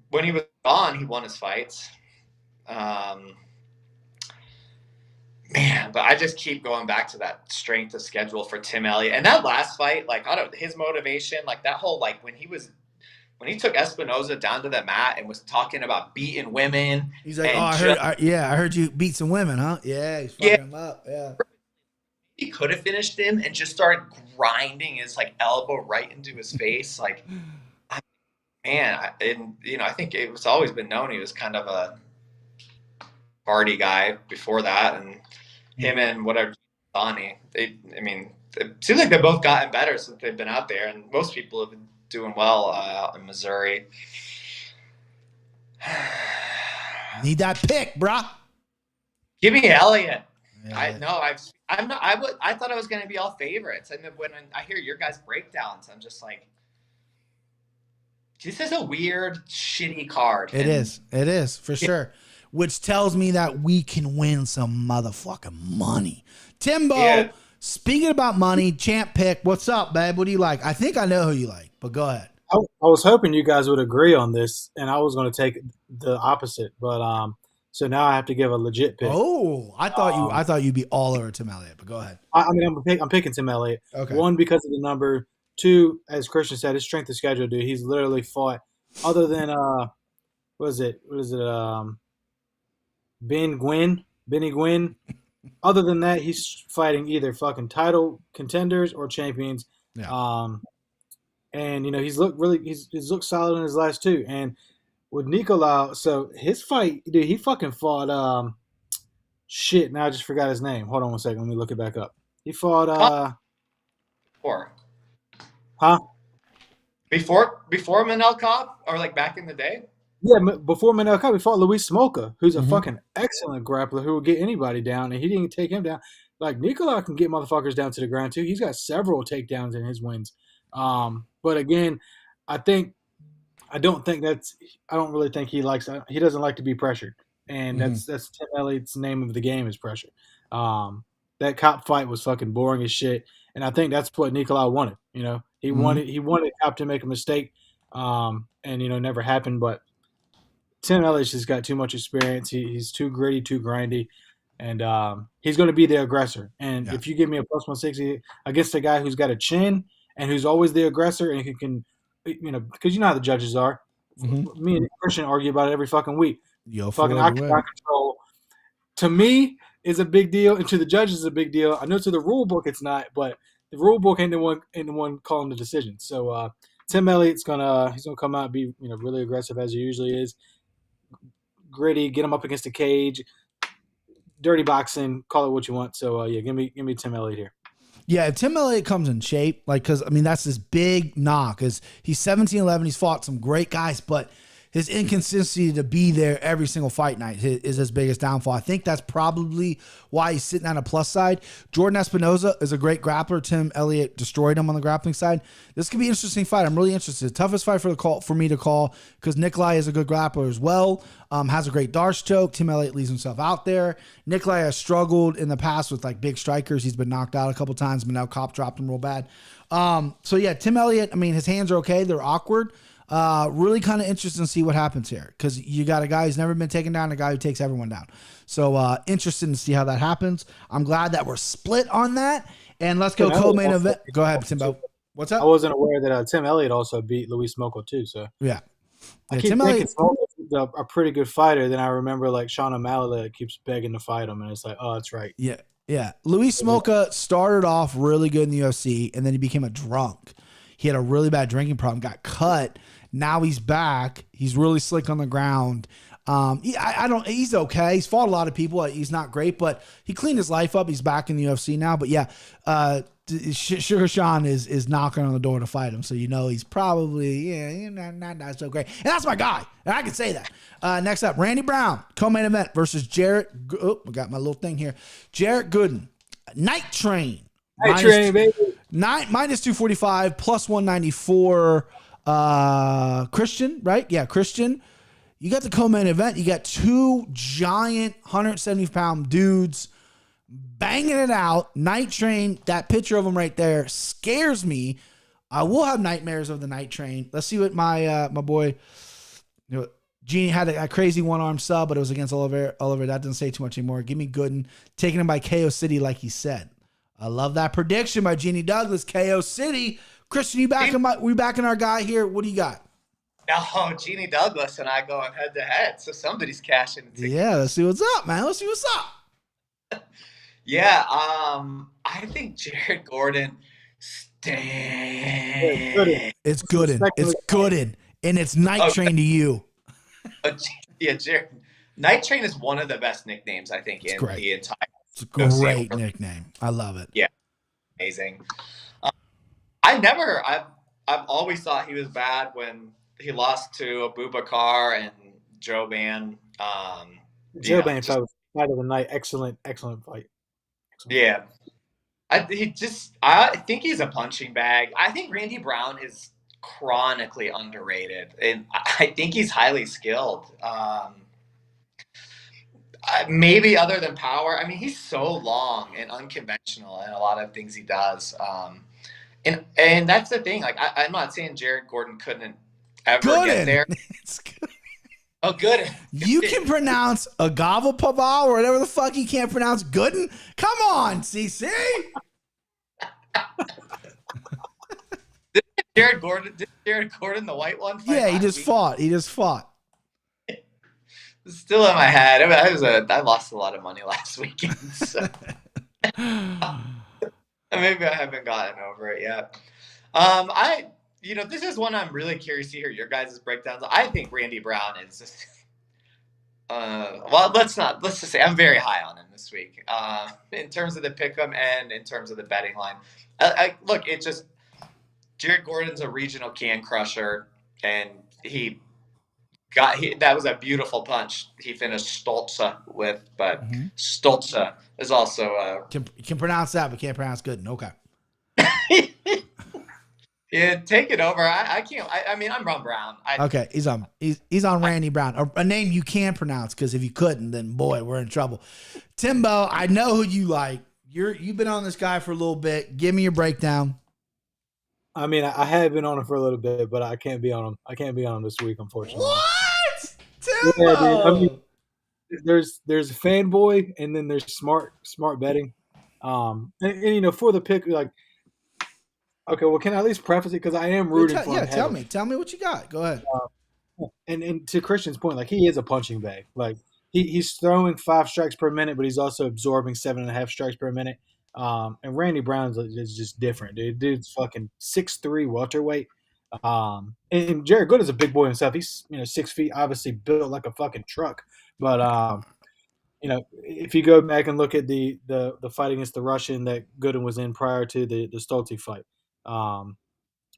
when he was gone, he won his fights. Man, but I just keep going back to that strength of schedule for Tim Elliott. And that last fight, his motivation, like that whole, like when he took Espinoza down to the mat and was talking about beating women. He's like, I heard you beat some women, huh? Yeah, he's fucking him up. Yeah. He could have finished him and just started grinding his elbow right into his face. I think it's always been known he was kind of a party guy before that, and him and whatever Donnie. It seems like they've both gotten better since they've been out there, and most people have been doing well out in Missouri. Need that pick, brah. Give me Elliot. Yeah. I thought I was going to be all favorites, and then when I hear your guys' breakdowns, I'm just like, this is a weird, shitty card. It is for sure. Which tells me that we can win some motherfucking money. Timbo, speaking about money, champ pick. What's up, babe? What do you like? I think I know who you like, but go ahead. I was hoping you guys would agree on this, and I was going to take the opposite, but so now I have to give a legit pick. Oh, I thought you'd be all over Tim Elliott, but go ahead. I'm picking Tim Elliott. Okay. 1, because of the number. 2, as Christian said, his strength of schedule, dude. He's literally fought other than what is it? Benny Gwynn. Other than that, he's fighting either fucking title contenders or champions. Yeah. And he's looked solid in his last 2. And with Nicolau, so his fight, dude, he fucking fought shit. Now I just forgot his name. Hold on 1 second. Let me look it back up. He fought Before Manel Cobb, or back in the day? Yeah, before Manel Cobb, he fought Luis Smolka, who's a fucking excellent grappler who will get anybody down, and he didn't take him down. Nicolau can get motherfuckers down to the ground too. He's got several takedowns in his wins. But again, I don't really think he doesn't like to be pressured, and that's Tim Elliott's name of the game is pressure. That Cobb fight was fucking boring as shit, and I think that's what Nicolau wanted. He wanted Cobb to make a mistake, and never happened. But Tim Elliott's just got too much experience. He's too gritty, too grindy, and he's going to be the aggressor. And if you give me a plus 160 against a guy who's got a chin and who's always the aggressor, and who can, because you know how the judges are. Me and Christian argue about it every fucking week. Fucking octagon control, to me, is a big deal, and to the judges is a big deal. I know to the rule book it's not, but the rule book ain't the one calling the decision. So Tim Elliott's gonna come out and be really aggressive as he usually is. Gritty, get him up against the cage, dirty boxing, call it what you want. So give me Tim Elliott here. Yeah, if Tim Elliott comes in shape, because that's his big knock. Is he's 17-11, he's fought some great guys, but his inconsistency to be there every single fight night is his biggest downfall. I think that's probably why he's sitting on a plus side. Jordan Espinoza is a great grappler. Tim Elliott destroyed him on the grappling side. This could be an interesting fight. I'm really interested. Toughest fight for me to call, because Nikolai is a good grappler as well. Has a great Darce choke. Tim Elliott leaves himself out there. Nikolai has struggled in the past with big strikers. He's been knocked out a couple times, but now Kopp dropped him real bad. Tim Elliott, his hands are okay. They're awkward. Really kind of interested to see what happens here, because you got a guy who's never been taken down, a guy who takes everyone down. So interested to see how that happens. I'm glad that we're split on that. And let's go co-main event. Go ahead, Timbo. What's up? I wasn't aware that Tim Elliott also beat Luis Smolka too. So yeah, I keep thinking Smolka's a pretty good fighter. Then I remember Sean O'Malley that keeps begging to fight him, and it's oh, that's right. Yeah. Luis Smolka started off really good in the UFC, and then he became a drunk. He had a really bad drinking problem, got cut. Now he's back. He's really slick on the ground. I don't. He's okay. He's fought a lot of people. He's not great, but he cleaned his life up. He's back in the UFC now. But yeah, Sugar Sean is knocking on the door to fight him. So he's probably not so great. And that's my guy. And I can say that. Next up, Randy Brown, co-main event versus Jarrett. Oh, I got my little thing here. Jarrett Gooden, Night Train. Night Train, baby. Minus 245, plus 194. Christian, right? Yeah, Christian. You got the co-main event. You got two giant 170-pound dudes banging it out. Night Train, that picture of him right there scares me. I will have nightmares of the Night Train. Let's see what my boy, Genie had a crazy one-arm sub, but it was against Oliver. That doesn't say too much anymore. Give me Gooden, taking him by KO City like he said. I love that prediction by Jeannie Douglas. KO City. Christian, we backing our guy here. What do you got? No, Jeannie Douglas and I going head to head, so somebody's cashing. Yeah, let's see what's up, man. Let's see what's up. Yeah, I think Jared Gordon stays. It's Gooden, and it's Night Train to you. Yeah, Jared. Night Train is one of the best nicknames I think in the entire. It's a great nickname. I love it. Yeah, amazing. I've always thought he was bad when he lost to Abubakar and Joe Ban. Joe Ban fight of the night. Excellent fight. Yeah. I think he's a punching bag. I think Randy Brown is chronically underrated, and I think he's highly skilled. Maybe other than power. I mean, he's so long and unconventional in a lot of things he does. And that's the thing. Like, I'm not saying Jared Gordon couldn't ever get there. It's good. Oh, good. You can pronounce Agava or whatever the fuck you can't pronounce Gooden. Come on, CC. Did Jared Gordon, the white one? Yeah, he just fought. It's still in my head. I lost a lot of money last weekend. So. Maybe I haven't gotten over it yet. This is one I'm really curious to hear your guys' breakdowns. I think Randy Brown is just, let's just say I'm very high on him this week. In terms of the pick'em and in terms of the betting line. Jared Gordon's a regional can crusher, and that was a beautiful punch he finished Stoltze with, but Stoltze is also can pronounce that, but can't pronounce Gooden. Okay. Yeah, take it over. I can't. I'm Ron Brown. Okay, he's on Randy Brown, a name you can pronounce, because if you couldn't, then boy, we're in trouble. Timbo, I know who you like. You've been on this guy for a little bit. Give me your breakdown. I mean, I have been on him for a little bit, but I can't be on him. I can't be on him this week, unfortunately. What? Timbo! Yeah, dude. I mean, there's a fanboy, and then there's smart betting. And for the pick, like, okay, well, can I at least preface it, because I am rooting for him. Yeah, tell me what you got. Go ahead. And to Christian's point, like, he is a punching bag. Like, he's throwing 5 strikes per minute, but he's also absorbing 7.5 strikes per minute. And Randy Brown is just different, dude. Dude's fucking 6'3" welterweight. And Jared Good is a big boy himself. He's 6 feet, obviously built like a fucking truck. But if you go back and look at the fight against the Russian that Gooden was in prior to the Stolte fight, what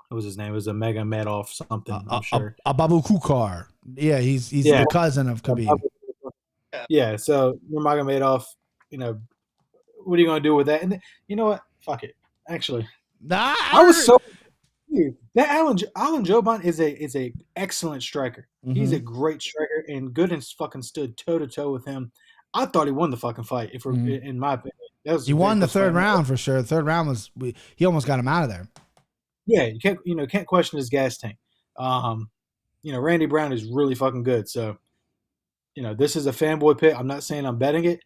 was his name? It was a Magomedov something. I'm sure. Ababu Kukar. Yeah, he's the cousin of Khabib. Yeah, so Magomedov, what are you going to do with that? And you know what? Fuck it. Actually, I was so dude, that Alan Jobon is a excellent striker. Mm-hmm. He's a great striker, and Gooden fucking stood toe to toe with him. I thought he won the fucking fight. If we're in my opinion, he won the third round for sure. The third round he almost got him out of there. Yeah, you can't question his gas tank. Randy Brown is really fucking good. So, this is a fanboy pick. I'm not saying I'm betting it,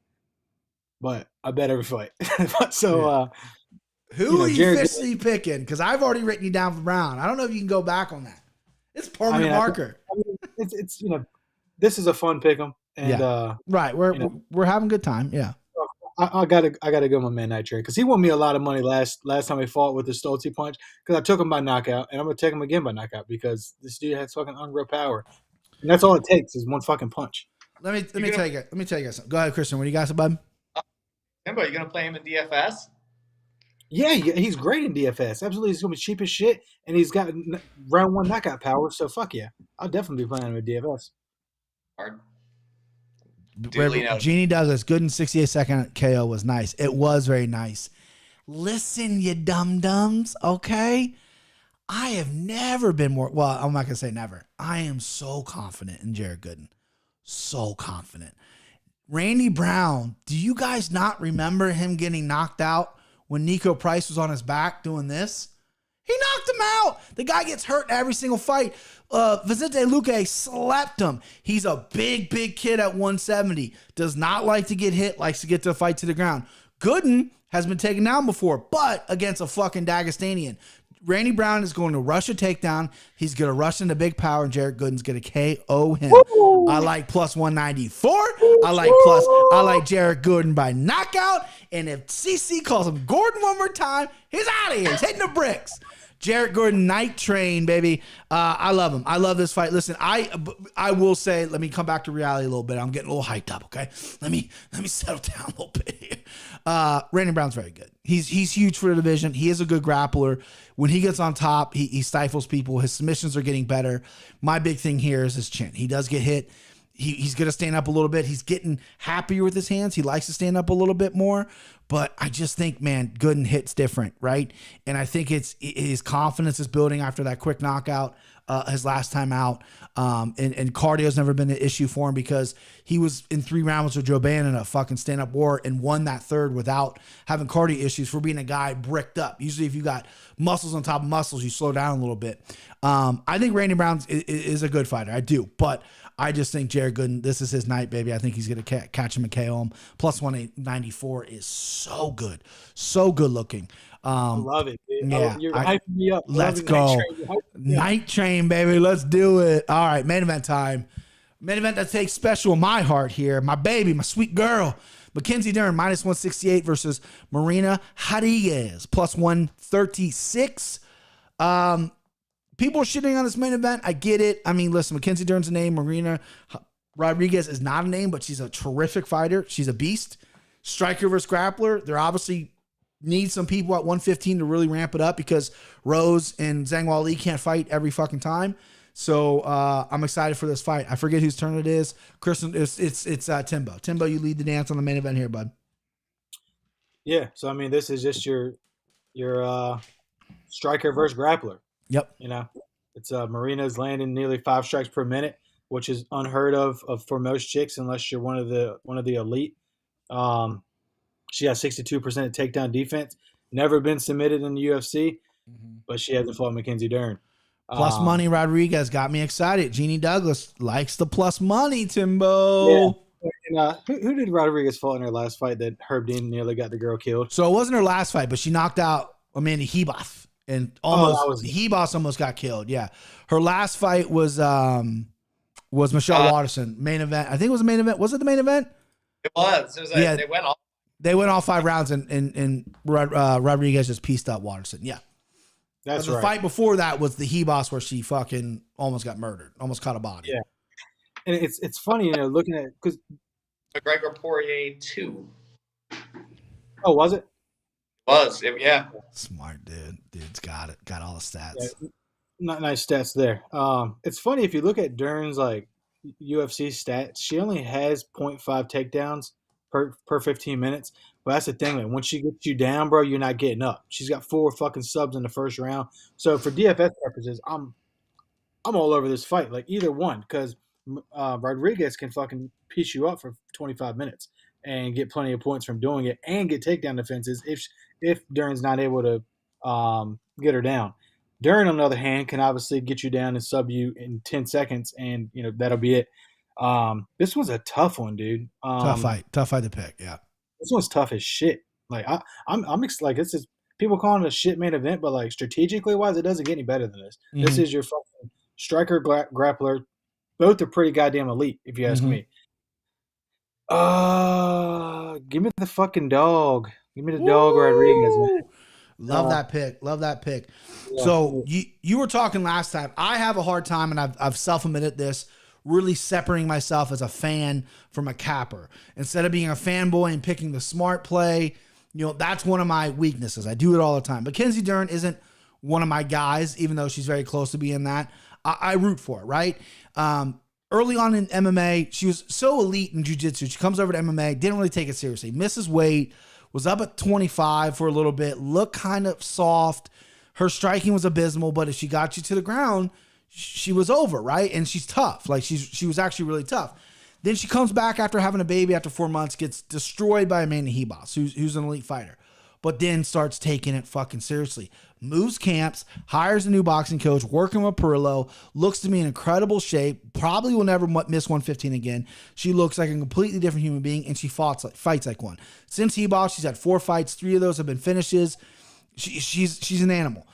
but I bet every fight. So, who are you officially picking? Because I've already written you down for Brown. I don't know if you can go back on that. It's permanent marker. It's this is a fun pick 'em, and right. We're having a good time. Yeah. I gotta go with my man Night Train, because he won me a lot of money last time he fought with the Stolte punch, because I took him by knockout, and I'm gonna take him again by knockout, because this dude has fucking unreal power, and that's all it takes is one fucking punch. Let me tell you guys something. Go ahead, Christian. What do you got, bud? Timbo, you gonna play him in DFS? Yeah, he's great in DFS. Absolutely, he's gonna be cheap as shit, and he's got round 1 knockout power. So fuck yeah, I'll definitely be playing him in DFS. Hard. Jeannie Douglas, good in 68-second KO was nice. It was very nice. Listen, you dum-dums, okay? I have never been more, well, I'm not going to say never. I am so confident in Jared Gooden. So confident. Randy Brown, do you guys not remember him getting knocked out when Nico Price was on his back doing this? He knocked him out. The guy gets hurt every single fight. Vicente Luque slapped him. He's a big kid at 170. Does not like to get hit, likes to get the fight to the ground. Gooden has been taken down before, but against a fucking Dagestanian. Randy Brown is going to rush a takedown. He's going to rush into big power, and Jared Gooden's going to KO him. Woo! I like plus 194. I like Jared Gooden by knockout. And if CC calls him Gordon one more time, he's out of here. He's hitting the bricks. Jared Gordon, night train, baby. I love him. I love this fight. Listen, I will say, let me come back to reality a little bit. I'm getting a little hyped up, okay? Let me settle down a little bit here. Randy Brown's very good. He's huge for the division. He is a good grappler. When he gets on top, he stifles people. His submissions are getting better. My big thing here is his chin. He does get hit. He's going to stand up a little bit. He's getting happier with his hands. He likes to stand up a little bit more. But I just think, man, Gooden hits different, right? And I think his confidence is building after that quick knockout his last time out. And cardio's never been an issue for him because he was in 3 rounds with Joe Bannon in a fucking stand-up war and won that third without having cardio issues for being a guy bricked up. Usually if you got muscles on top of muscles, you slow down a little bit. I think Randy Brown is a good fighter. I do. But I just think Jared Gooden, this is his night, baby. I think he's going to catch him and KO him. Plus 194 is so good. So good looking. I love it, dude. Yeah, You're hyping me up. Let's go. Night train, baby. Let's do it. All right, main event time. Main event that takes special in my heart here. My baby, my sweet girl. Mackenzie Dern, minus 168 versus Marina Rodiguez, plus 136. People are shitting on this main event. I get it. I mean, listen, Mackenzie Dern's a name. Marina Rodriguez is not a name, but she's a terrific fighter. She's a beast. Striker versus grappler. They're obviously need some people at 115 to really ramp it up because Rose and Zhang Weili can't fight every fucking time. So I'm excited for this fight. I forget whose turn it is. Kristen, it's Timbo. Timbo, you lead the dance on the main event here, bud. Yeah. So I mean, this is just your striker versus grappler. Yep. You know, it's Marina's landing nearly 5 strikes per minute, which is unheard of for most chicks unless you're one of the elite. She has 62% takedown defense. Never been submitted in the UFC, but she hasn't fought Mackenzie Dern. Plus money Rodriguez got me excited. Jeannie Douglas likes the plus money, Timbo. Yeah. And, who did Rodriguez fought in her last fight that Herb Dean nearly got the girl killed? So it wasn't her last fight, but she knocked out Amanda Hebos. And Hebos almost got killed. Yeah. Her last fight was Michelle Watterson. Main event. I think it was a main event. Was it the main event? It was. It was yeah. They went all 5 rounds and Rodriguez just pieced up Watterson. Yeah. That's right. The fight before that was the Hebos where she fucking almost got murdered. Almost caught a body. Yeah. And it's funny, you know, looking at because McGregor Poirier 2. Oh, was it? Yeah. Smart dude. Dude's got it. Got all the stats. Yeah, not nice stats there. It's funny if you look at Dern's like UFC stats, she only has 0.5 takedowns per 15 minutes. But that's the thing, man. Once she gets you down, bro, you're not getting up. She's got 4 fucking subs in the first round. So for DFS purposes, I'm all over this fight. Like either one, because Rodriguez can fucking piece you up for 25 minutes and get plenty of points from doing it, and get takedown defenses if Dern's not able to get her down. Dern, on the other hand, can obviously get you down and sub you in 10 seconds, and you know that'll be it. This was a tough one, dude. Tough fight to pick. Yeah, this one's tough as shit. Like I'm like this is people calling it a shit main event, but like strategically wise, it doesn't get any better than this. Mm-hmm. This is your fucking striker grappler. Both are pretty goddamn elite, if you ask me. Give me the fucking dog. Give me the dog, Rodriguez, man. Love that pick. Love that pick. Yeah. So you were talking last time. I have a hard time, and I've self-admitted this, really separating myself as a fan from a capper. Instead of being a fanboy and picking the smart play, that's one of my weaknesses. I do it all the time. Mackenzie Dern isn't one of my guys, even though she's very close to being that. I root for it, right? Early on in MMA, she was so elite in jiu-jitsu. She comes over to MMA, didn't really take it seriously. Misses weight, was up at 25 for a little bit, looked kind of soft. Her striking was abysmal, but if she got you to the ground, she was over, right? And she's tough. Like she was actually really tough. Then she comes back after having a baby after 4 months, gets destroyed by Amanda Hebos, who's an elite fighter, but then starts taking it fucking seriously. Moves camps, hires a new boxing coach, working with Perillo, looks to be in incredible shape, probably will never miss 115 again. She looks like a completely different human being, and she fights like one. Since Hebos, she's had 4 fights. 3 of those have been finishes. She's an animal.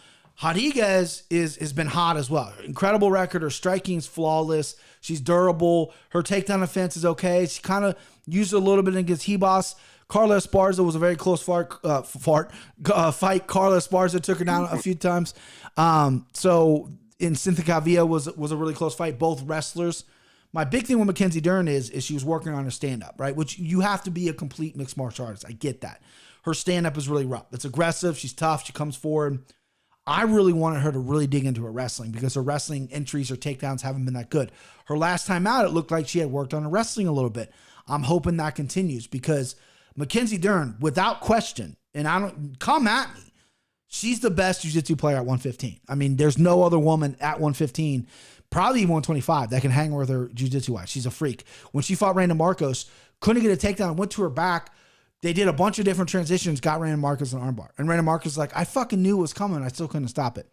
Rodiguez has been hot as well. Incredible record. Her striking is flawless. She's durable. Her takedown offense is okay. She kind of used it a little bit against Hebos. Carla Esparza was a very close fight. Carla Esparza took her down a few times. So in Cynthia Calvillo was a really close fight. Both wrestlers. My big thing with Mackenzie Dern is she was working on her stand-up, right? Which you have to be a complete mixed martial artist. I get that. Her stand-up is really rough. It's aggressive. She's tough. She comes forward. I really wanted her to really dig into her wrestling because her wrestling entries or takedowns haven't been that good. Her last time out, it looked like she had worked on her wrestling a little bit. I'm hoping that continues because Mackenzie Dern, without question, and I don't come at me, she's the best jiu-jitsu player at 115. I mean, there's no other woman at 115, probably even 125, that can hang with her jiu-jitsu wise. She's a freak. When she fought Randa Marcos, couldn't get a takedown, went to her back. They did a bunch of different transitions, got Randa Marcos an armbar. And Randa Marcos was like, I fucking knew it was coming. I still couldn't stop it.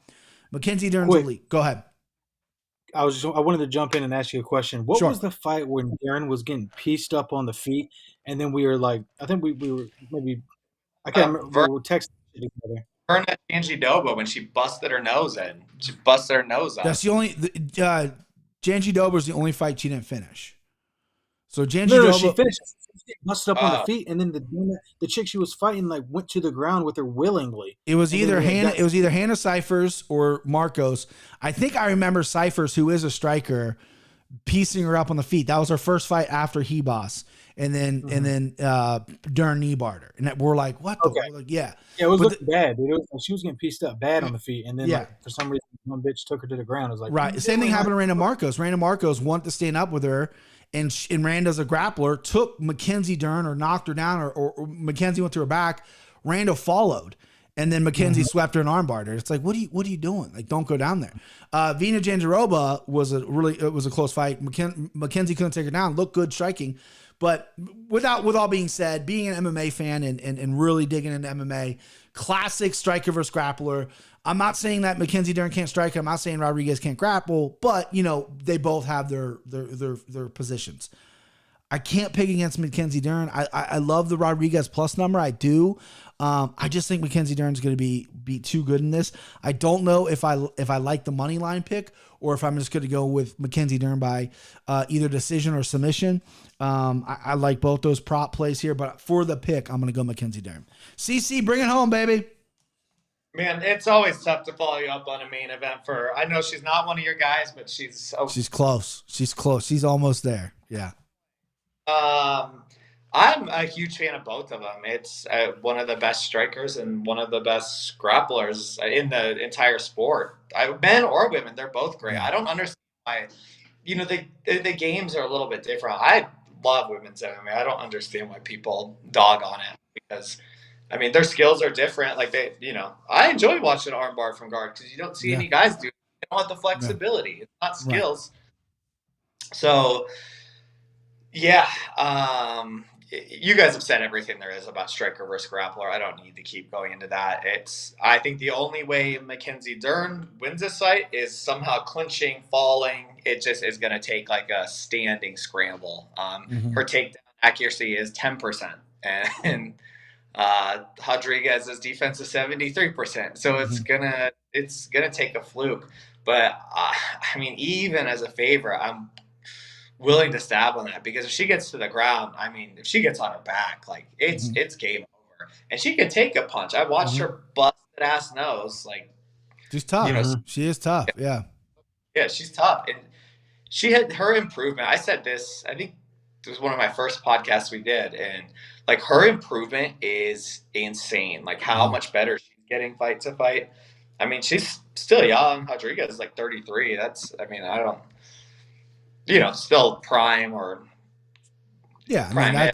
Mackenzie Dern's elite. Go ahead. I wanted to jump in and ask you a question. What was the fight when Dern was getting pieced up on the feet, and then we were like, I think we were maybe, I can't remember, we were texting together. Verna Janjidoba when she busted her nose in. She busted her nose out. That's the only, Janjidoba was the only fight she didn't finish. So Janjidoba. No, she finished. She busted up on the feet, and then the chick she was fighting like went to the ground with her willingly. It was either Hannah Cyphers or Marcos. I think I remember Cyphers, who is a striker, piecing her up on the feet. That was her first fight after Hebos, and then Dern knee-barred her. And we're like, what the fuck? Like, yeah, it was looking bad, dude. It was, she was getting pieced up bad on the feet, and then like, for some reason one bitch took her to the ground. It was like, right. Same thing happened to Randa Marcos. Randa Marcos wanted to stand up with her. And Randa's a grappler, took Mackenzie Dern or knocked her down, or Mackenzie went to her back. Randa followed, and then Mackenzie swept her and armbarred her. It's like, what are you doing? Like, don't go down there. Vina Jandiroba was a close fight. Mackenzie couldn't take her down. Looked good striking, but with all being said, being an MMA fan and really digging into MMA, classic striker versus grappler. I'm not saying that Mackenzie Dern can't strike. I'm not saying Rodriguez can't grapple, but they both have their positions. I can't pick against Mackenzie Dern. I love the Rodriguez plus number. I do. I just think Mackenzie Dern's going to be too good in this. I don't know if I like the money line pick or if I'm just going to go with Mackenzie Dern by either decision or submission. I like both those prop plays here, but for the pick, I'm going to go Mackenzie Dern. CC, bring it home, baby. Man, it's always tough to follow you up on a main event I know she's not one of your guys, but she's close. She's close. She's almost there. Yeah. I'm a huge fan of both of them. It's one of the best strikers and one of the best grapplers in the entire sport. Men or women, they're both great. I don't understand why, the games are a little bit different. I love women's MMA. I don't understand why people dog on it because their skills are different. Like I enjoy watching armbar from guard because you don't see any guys do it. They don't have the flexibility. It's not skills. Right. So, yeah, you guys have said everything there is about striker versus grappler. I don't need to keep going into that. I think the only way Mackenzie Dern wins this fight is somehow clinching, falling. It just is going to take like a standing scramble. Her takedown accuracy is 10%, and Rodriguez's defense is 73%. So it's gonna take a fluke. But even as a favorite, I'm willing to stab on that because if she gets to the ground, if she gets on her back, like it's game over. And she can take a punch. I watched her busted ass nose. Like she's tough. She is tough. Yeah. Yeah, she's tough. And she had her improvement. I said this, I think it was one of my first podcasts we did, and like her improvement is insane. Like how much better she's getting fight to fight. I mean, she's still young. Rodriguez is like 33. That's, I mean, I don't, still prime or. Yeah, I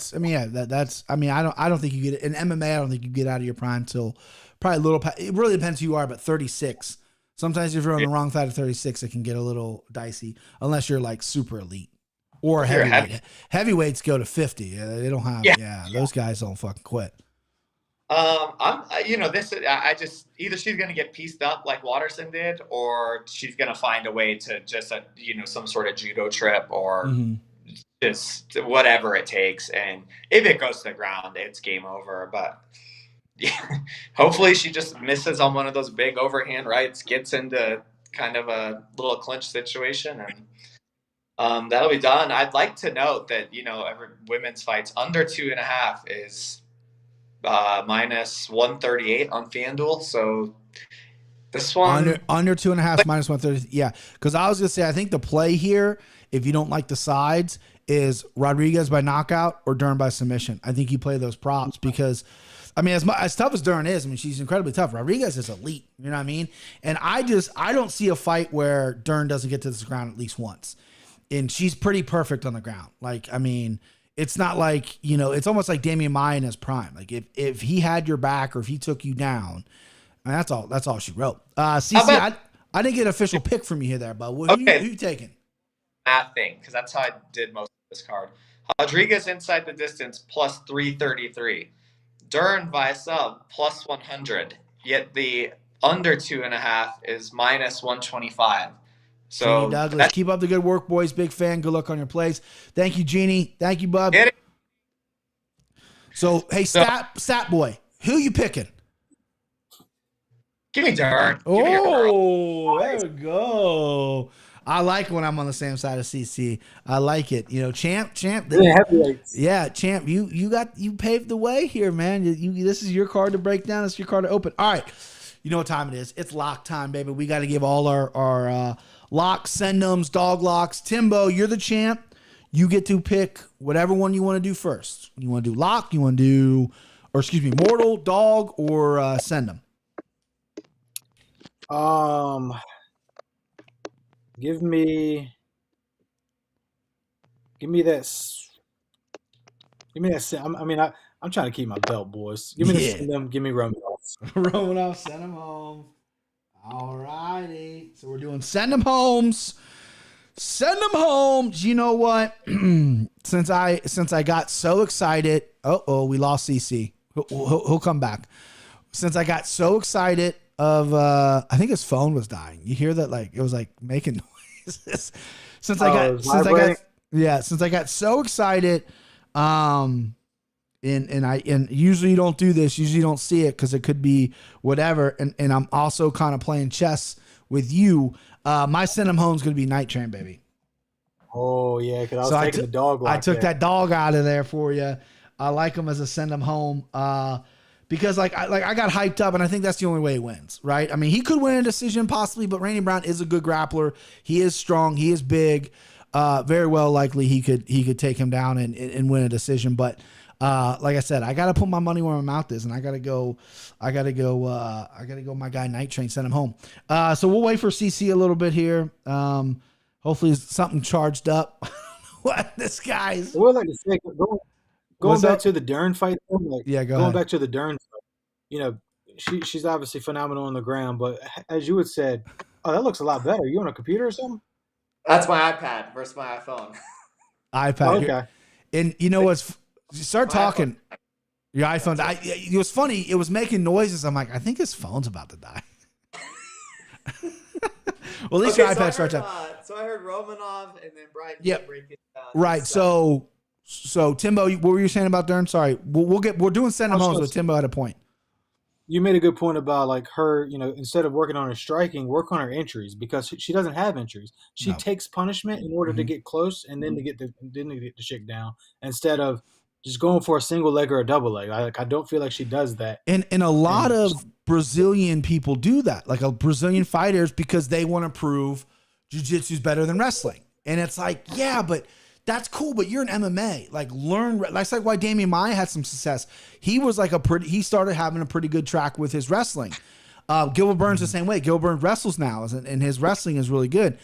don't think you get in MMA. I don't think you get out of your prime till probably a little. It really depends who you are, but 36. Sometimes if you're on the wrong side of 36, it can get a little dicey unless you're like super elite or heavyweight. Heavyweights go to 50. They don't have. Yeah, those guys don't fucking quit. I just either she's gonna get pieced up like Watterson did, or she's gonna find a way to just some sort of judo trip or. Mm-hmm. Just whatever it takes, and if it goes to the ground, it's game over. But yeah, hopefully she just misses on one of those big overhand rights, gets into kind of a little clinch situation, and that'll be done. I'd like to note that every women's fights under 2.5 is minus 138 on FanDuel. So this one under 2.5 minus 130. Yeah, because I was gonna say I think the play here, if you don't like the sides, is Rodriguez by knockout or Dern by submission. I think you play those props because, I mean, as tough as Dern is, I mean, she's incredibly tough. Rodriguez is elite. You know what I mean? And I don't see a fight where Dern doesn't get to the ground at least once. And she's pretty perfect on the ground. Like, I mean, it's not like, it's almost like Damian Maia in his prime. Like if he had your back or if he took you down, I mean, that's all she wrote. CC, I didn't get an official pick from you here there, but who you taking? Thing, because that's how I did most of this card. Rodriguez inside the distance plus 333. Dern by sub plus 100. Yet the under 2.5 is minus 125. So Jeannie Douglas, keep up the good work, boys. Big fan. Good luck on your plays. Thank you, Jeannie. Thank you, bub. So hey, stat boy, who you picking? Give me Dern. There we go. I like when I'm on the same side of CC. I like it. Champ. Yeah, Champ. You paved the way here, man. This is your card to break down. It's your card to open. All right. You know what time it is? It's lock time, baby. We got to give all our locks, send-ems, dog locks. Timbo, you're the champ. You get to pick whatever one you want to do first. You want to do lock? You want to do, mortal, dog, or send them? Give me that. I'm trying to keep my belt, boys. Give me the send them. Give me Romanoff. Romanoff, send them home. All righty. So we're doing send them homes. Send them home. You know what? since I got so excited. We lost CC. He'll come back. Since I got so excited of I think his phone was dying. You hear that? Like it was like making noises. Since I got so excited, and usually you don't do this. Usually you don't see it because it could be whatever. And I'm also kind of playing chess with you. My send him home is going to be Night Train, baby. Oh yeah, because I was taking the dog. I took that dog out of there for you. I like him as a send him home. Because I got hyped up, and I think that's the only way he wins, right? I mean, he could win a decision possibly, but Randy Brown is a good grappler. He is strong. He is big. Very well likely he could take him down and win a decision. But like I said, I got to put my money where my mouth is, and I got to go my guy Night Train, send him home. So we'll wait for CC a little bit here. Hopefully something charged up. What this guy's. Well, like to say, Going back to the Dern fight, going back to the Dern fight, she's obviously phenomenal on the ground, but as you had said, that looks a lot better. You on a computer or something? That's my iPad versus my iPhone. iPad. Okay. And you know what's? You start talking. iPhone. Your iPhone. It was funny. It was making noises. I'm like, I think his phone's about to die. Well, at least your iPad starts up. So I heard Romanoff and then Brian. Yep. Right. So Timbo, what were you saying about Dern? Sorry, we're doing send him home. So Timbo had a point. You made a good point about like her, instead of working on her striking, work on her entries because she doesn't have entries. She takes punishment in order to get close and then to get the shit down instead of just going for a single leg or a double leg. I don't feel like she does that. And a lot of Brazilian people do that, like Brazilian fighters, because they want to prove jiu-jitsu is better than wrestling. And it's like, yeah, but that's cool, but you're an MMA. Like, learn. That's like why Damian Maia had some success. He was like he started having a pretty good track with his wrestling. Gilbert Burns the same way. Gilbert Burns wrestles now, and his wrestling is really good.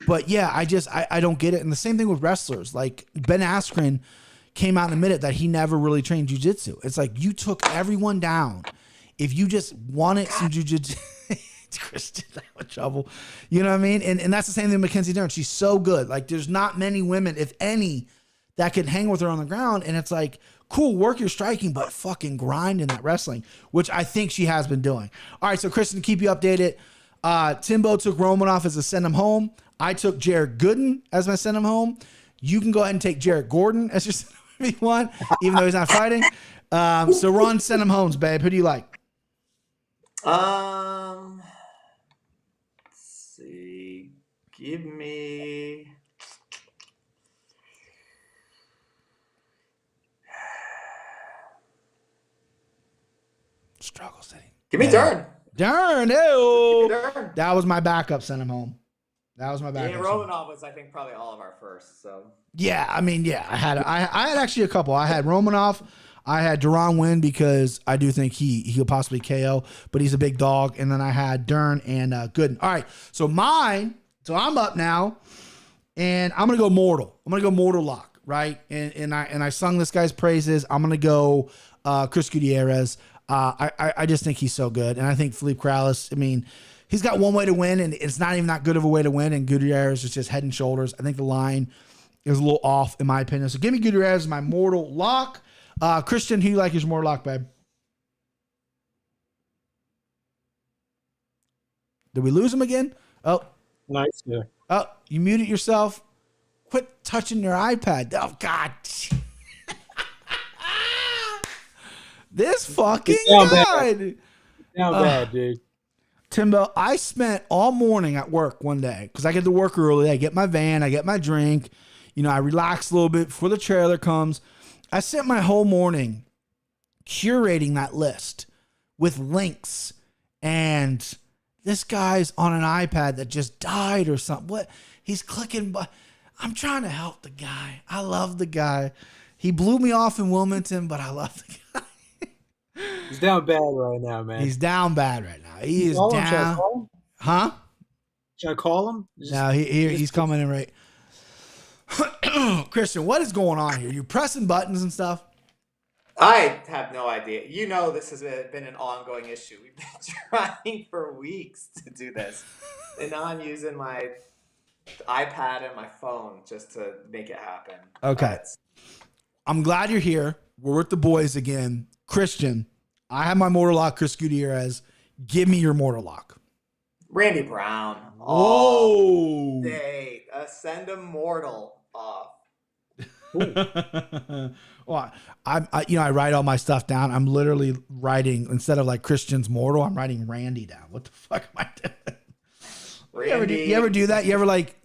But yeah, I don't get it. And the same thing with wrestlers. Like Ben Askren came out and admitted that he never really trained jiu-jitsu. It's like you took everyone down. If you just wanted some jiu-jitsu, Christian's out of trouble. You know what I mean? And that's the same thing with Mackenzie Dern. She's so good. Like there's not many women, if any, that can hang with her on the ground. And it's like, cool, work your striking, but fucking grind in that wrestling, which I think she has been doing. All right, so Kristen, to keep you updated, Timbo took Romanoff as a send him home. I took Jared Gooden as my send him home. You can go ahead and take Jared Gordon as your send him home if you want, even though he's not fighting. So Ron, send him homes, babe. Who do you like? Let's see. Give me. Struggle City. Give me Dern. Dern. Ew. Dern. That was my backup. Send him home. That was my backup. Yeah, Romanoff was, I think, probably all of our first. So. Yeah, I mean, yeah, I had actually a couple. I had Romanoff. I had Duran win because I do think he could possibly KO, but he's a big dog. And then I had Dern and Gooden. All right, so I'm up now, and I'm gonna go mortal. I'm gonna go mortal lock, right? And I sung this guy's praises. I'm gonna go Chris Gutierrez. I just think he's so good, and I think Felipe Corrales. I mean, he's got one way to win, and it's not even that good of a way to win. And Gutierrez is just head and shoulders. I think the line is a little off in my opinion. So give me Gutierrez as my mortal lock. Christian, who you like as your mortal lock, babe? Did we lose him again? Oh, nice. Yeah. Oh, you muted yourself. Quit touching your iPad. Oh God. This fucking guy. Down bad, dude. Timbo, I spent all morning at work one day because I get to work early. I get my van, I get my drink. You know, I relax a little bit before the trailer comes. I spent my whole morning curating that list with links, and this guy's on an iPad that just died or something. What? He's clicking, but I'm trying to help the guy. I love the guy. He blew me off in Wilmington, but I love the guy. He's down bad right now, man. He's down bad right now. He is down. Should I call him? Huh? Should I call him? No, he's coming in right. Christian, what is going on here? You pressing buttons and stuff? I have no idea. You know, this has been an ongoing issue. We've been trying for weeks to do this. And now I'm using my iPad and my phone just to make it happen. Okay. I'm glad you're here. We're with the boys again. Christian, I have my mortal lock, Chris Gutierrez. Give me your mortal lock. Randy Brown. Oh. Day. Send him mortal off. Well, I write all my stuff down. I'm literally writing, instead of like Christian's mortal, I'm writing Randy down. What the fuck am I doing? You ever do that? You ever like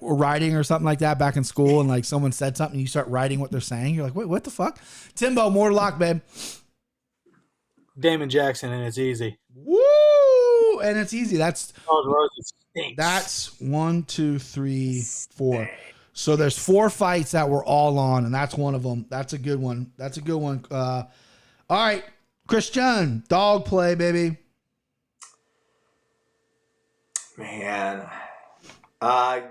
writing or something like that back in school, and like someone said something, and you start writing what they're saying? You're like, wait, what the fuck? Timbo, mortal lock, babe. Damon Jackson, and it's easy. Woo! And it's easy. That's 1, 2, 3, 4. So there's 4 fights that we're all on, and that's one of them. That's a good one. All right, Christian, dog play, baby. Man, I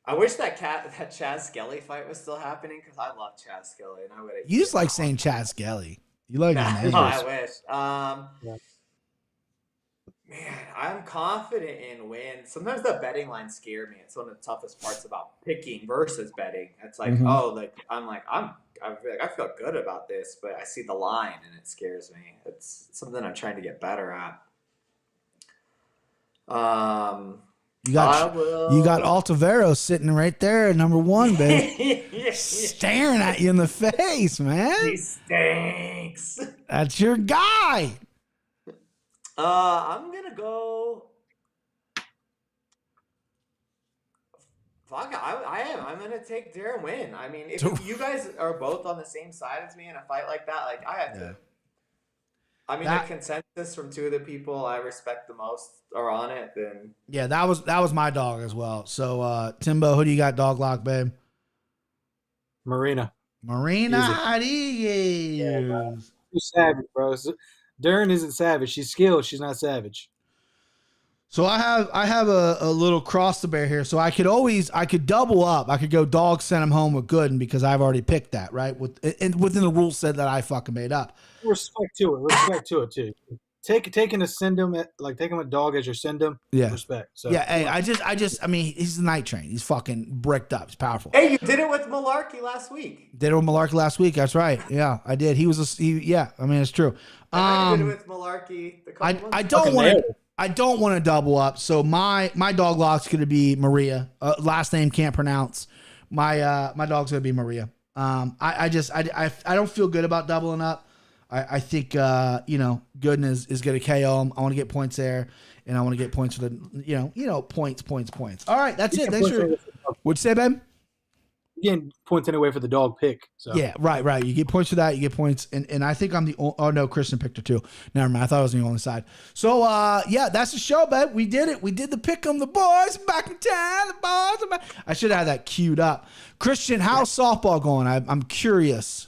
wish that Chaz Skelly fight was still happening because I love Chaz Skelly, and I would. You just like saying Chaz Skelly. You like his No, I wish. Yeah. Man, I'm confident in wins. Sometimes the betting lines scare me. It's one of the toughest parts about picking versus betting. It's like, I feel good about this, but I see the line and it scares me. It's something I'm trying to get better at. You got Altoveros sitting right there, number 1, babe. Staring at you in the face, man. He stinks. That's your guy. I'm gonna go. Fuck, I am. I'm gonna take Dern win. I mean, if you guys are both on the same side as me in a fight like that, like I have to. I mean, a consensus from two of the people I respect the most are on it. Then yeah, that was my dog as well. So Timbo, who do you got dog lock, babe? Marina Rodiguez. Yeah, bro. She's savage, bro. Dern isn't savage. She's skilled. She's not savage. So I have a little cross to bear here. So I could double up. I could go dog, send him home with Gooden because I've already picked that, right? Within the rule set that I fucking made up. Respect to it too. Taking a send him like taking a dog as your send him. Yeah. Respect. So yeah. Hey, I mean, he's the night train. He's fucking bricked up. He's powerful. Hey, you did it with Malarkey last week. Did it with Malarkey last week. That's right. Yeah, I did. Yeah. I mean, it's true. I did it with Malarkey. I don't want to double up. So my dog lock's going to be Maria. Last name can't pronounce. My dog's going to be Maria. I don't feel good about doubling up. I think Gooden is going to KO him. I want to get points there, and I want to get points for the points. All right, that's it. Thanks for what'd you say, babe? Getting points anyway for the dog pick. So. Yeah, right. You get points for that. You get points, and I think I'm the oh no, Christian picked her too. Never mind. I thought I was on the only side. So yeah, that's the show, babe. We did it. We did the pick 'em. The boys are back in town. The boys are back. I should have that queued up. Christian, how's softball going? I'm curious.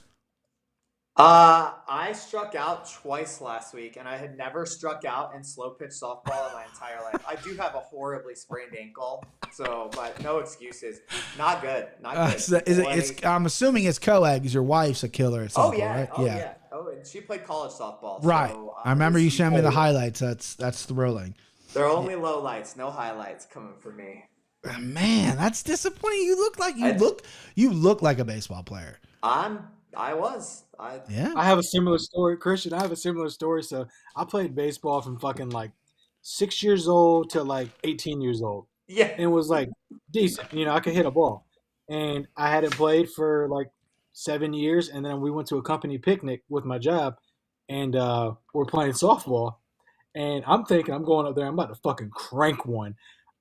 I struck out twice last week, and I had never struck out in slow pitch softball in my entire life. I do have a horribly sprained ankle, but no excuses. Not good. So I'm assuming it's co-ed because your wife's a killer at softball, right? Yeah. Oh, and she played college softball. Right. So, I remember you showing me the highlights. That's thrilling. They're only low lights, no highlights coming for me. Man, that's disappointing. You look like a baseball player. I was. I have a similar story, Christian. I have a similar story. So I played baseball from fucking like 6 years old to like 18 years old. Yeah. And it was like decent. I could hit a ball. And I hadn't played for like 7 years. And then we went to a company picnic with my job. And we're playing softball. And I'm thinking I'm going up there. I'm about to fucking crank one.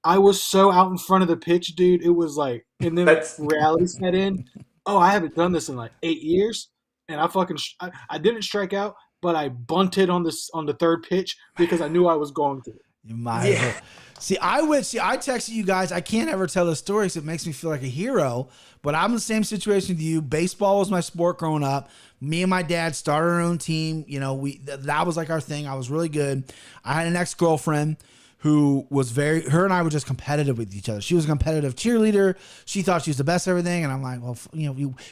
I was so out in front of the pitch, dude. It was like, and then reality set in. Oh, I haven't done this in like 8 years. And I didn't strike out, but I bunted on the third pitch because I knew I was going to. You might as well. I texted you guys. I can't ever tell the story because it makes me feel like a hero. But I'm in the same situation with you. Baseball was my sport growing up. Me and my dad started our own team. That was like our thing. I was really good. I had an ex-girlfriend who was her and I were just competitive with each other. She was a competitive cheerleader. She thought she was the best at everything. And I'm like, well,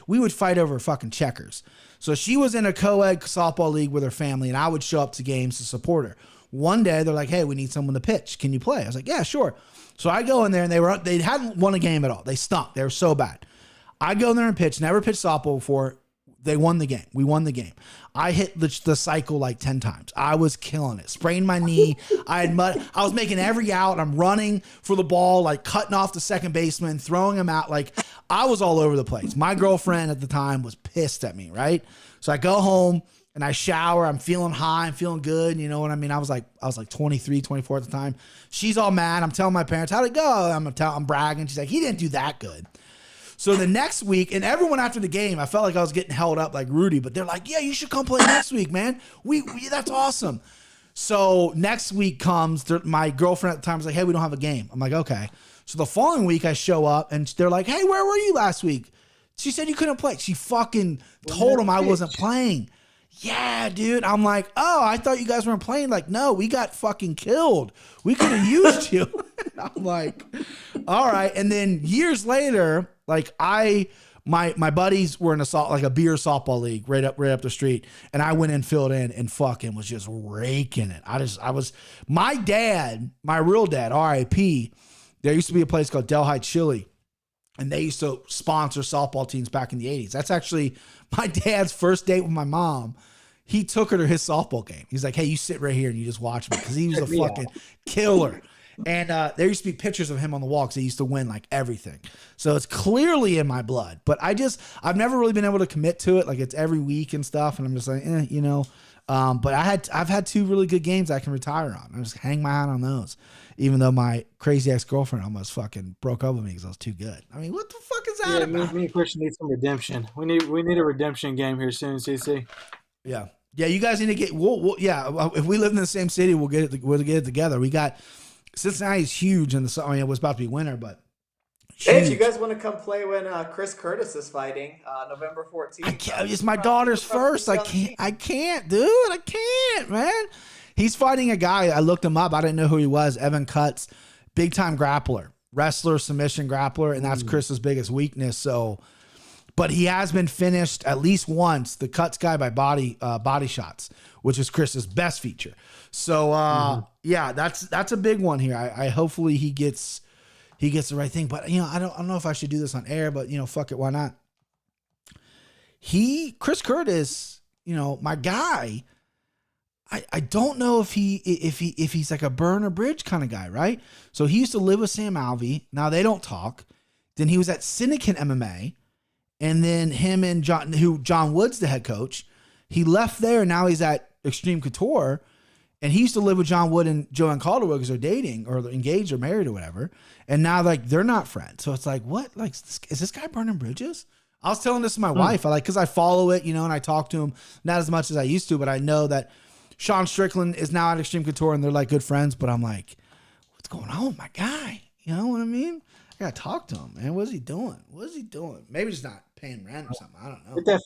we would fight over fucking checkers. So she was in a co-ed softball league with her family, and I would show up to games to support her. One day they're like, hey, we need someone to pitch. Can you play? I was like, yeah, sure. So I go in there, and they hadn't won a game at all. They stunk. They were so bad. I go in there and pitch. Never pitched softball before. They won the game. We won the game. I hit the cycle like 10 times. I was killing it. Sprained my knee. I was making every out. I'm running for the ball, like cutting off the second baseman, throwing him out. Like I was all over the place. My girlfriend at the time was pissed at me, right? So I go home and I shower. I'm feeling high. I'm feeling good. You know what I mean? I was like 23, 24 at the time. She's all mad. I'm telling my parents, how'd it go? I'm bragging. She's like, he didn't do that good. So the next week, and everyone after the game, I felt like I was getting held up like Rudy, but they're like, yeah, you should come play next week, man. We that's awesome. So next week comes, my girlfriend at the time was like, hey, we don't have a game. I'm like, okay. So the following week I show up and they're like, hey, where were you last week? She said you couldn't play. She fucking told them I wasn't playing. Yeah, dude. I'm like, oh, I thought you guys weren't playing. Like, no, we got fucking killed. We could have used you. I'm like, all right. And then years later, like my buddies were in a beer softball league right up the street, and I went and filled in and fucking was just raking it. My dad, my real dad, R.I.P. There used to be a place called Delhi Chili, and they used to sponsor softball teams back in the 80s. That's actually my dad's first date with my mom. He took her to his softball game. He's like, hey, you sit right here and you just watch me, because he was a fucking killer. And there used to be pictures of him on the wall because he used to win like everything. So it's clearly in my blood. But I've never really been able to commit to it. Like it's every week and stuff. And I'm just like, But I've had two really good games I can retire on. I just hang my hat on those. Even though my crazy ex-girlfriend almost fucking broke up with me because I was too good. I mean, what the fuck is that about? Me and Christian need some redemption. We need a redemption game here soon, CC. Yeah. Yeah, you guys need to get. Yeah, if we live in the same city, we'll get it together. We got Cincinnati's huge in the summer. I mean, it was about to be winter, but huge. Hey, if you guys want to come play when Chris Curtis is fighting November 14th, it's my daughter's first. I can't, dude. I can't, man. He's fighting a guy. I looked him up. I didn't know who he was. Evan Cutts, big time grappler, wrestler, submission grappler, and that's Chris's biggest weakness. So. But he has been finished at least once, the Cuts guy, by body shots, which is Chris's best feature. So yeah, that's a big one here. I hopefully he gets the right thing. But I don't know if I should do this on air, but fuck it, why not? Chris Curtis, my guy. I don't know if he's like a burn or bridge kind of guy, right? So he used to live with Sam Alvey. Now they don't talk. Then he was at Syndicate MMA. And then him and John Wood's the head coach. He left there. And now he's at Extreme Couture. And he used to live with John Wood and Joanne Calderwood because they're dating or they're engaged or married or whatever. And now they're not friends. So it's like, what? Like, is this guy burning bridges? I was telling this to my wife. Because I follow it, and I talk to him not as much as I used to, but I know that Sean Strickland is now at Extreme Couture and they're like good friends. But I'm like, what's going on with my guy? You know what I mean? I gotta talk to him, man. What is he doing? Maybe just not paying rent or something. I don't know. Get that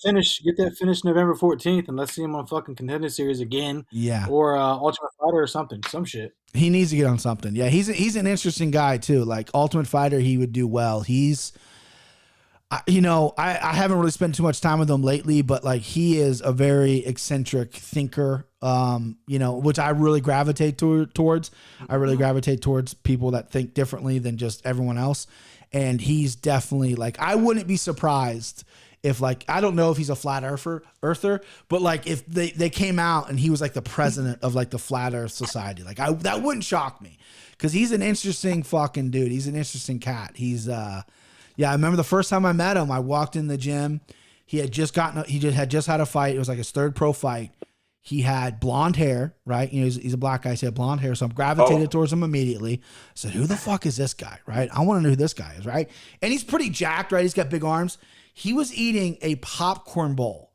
finish November 14th, and let's see him on fucking Contender Series again. Yeah, or Ultimate Fighter or something, some shit. He needs to get on something. Yeah, he's an interesting guy too. Like Ultimate Fighter, he would do well. I haven't really spent too much time with him lately, but like he is a very eccentric thinker. Which I really gravitate towards. I really gravitate towards people that think differently than just everyone else. And he's definitely like, I wouldn't be surprised if like, I don't know if he's a flat earther, but like if they came out and he was like the president of like the Flat Earth Society, like that wouldn't shock me because he's an interesting fucking dude. He's an interesting cat. He's, I remember the first time I met him, I walked in the gym. He had just had a fight. It was like his third pro fight. He had blonde hair, right? He's a black guy. So he had blonde hair. So I'm gravitated towards him immediately. I said, who the fuck is this guy, right? I want to know who this guy is, right? And he's pretty jacked, right? He's got big arms. He was eating a popcorn bowl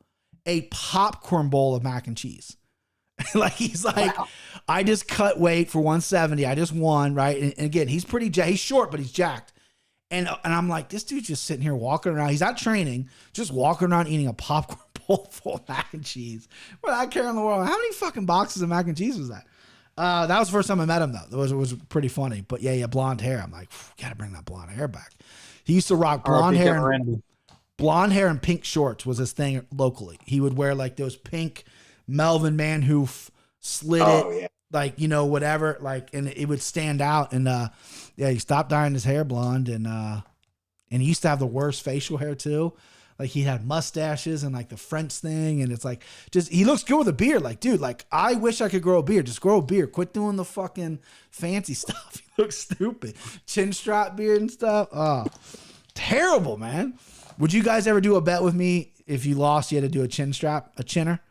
of mac and cheese. Like, he's like, wow. I just cut weight for 170. I just won, right? And again, he's pretty jacked. He's short, but he's jacked. And I'm like, this dude's just sitting here walking around. He's not training, just walking around eating a popcorn bowl full of mac and cheese. What I care in the world. How many fucking boxes of mac and cheese was that? That was the first time I met him, though. It was pretty funny. But yeah, blonde hair. I'm like, gotta bring that blonde hair back. He used to rock blonde hair and pink shorts was his thing locally. He would wear like those pink Melvin Manhoof slit like, whatever, like, and it would stand out. And he stopped dyeing his hair blonde, and he used to have the worst facial hair too. Like, he had mustaches and like the French thing, and it's like, just, he looks good with a beard. Like, dude, like, I wish I could grow a beard. Just grow a beard. Quit doing the fucking fancy stuff. He looks stupid. Chin strap beard and stuff. Oh, terrible, man. Would you guys ever do a bet with me? If you lost, you had to do a chin strap, a chinner?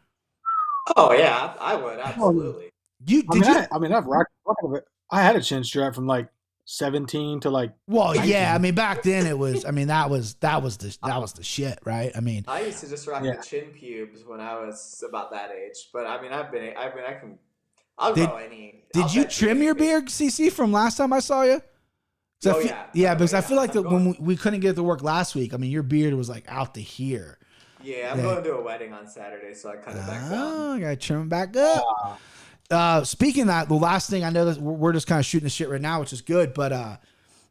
Oh yeah, I would, absolutely. I've rocked it. I had a chin strap from like 17 to like. Well, 19. Yeah. I mean, back then it was. I mean, that was the shit, right? I mean, I used to just rock the chin pubes when I was about that age. But I mean, I'll grow any. Did you trim your beard, CC, from last time I saw you? Because I feel like when we couldn't get to work last week, I mean, your beard was like out to here. Yeah, I'm going to a wedding on Saturday, so I cut it back down. Oh, I got to trim it back up. Speaking of that, the last thing I know that we're just kind of shooting the shit right now, which is good, but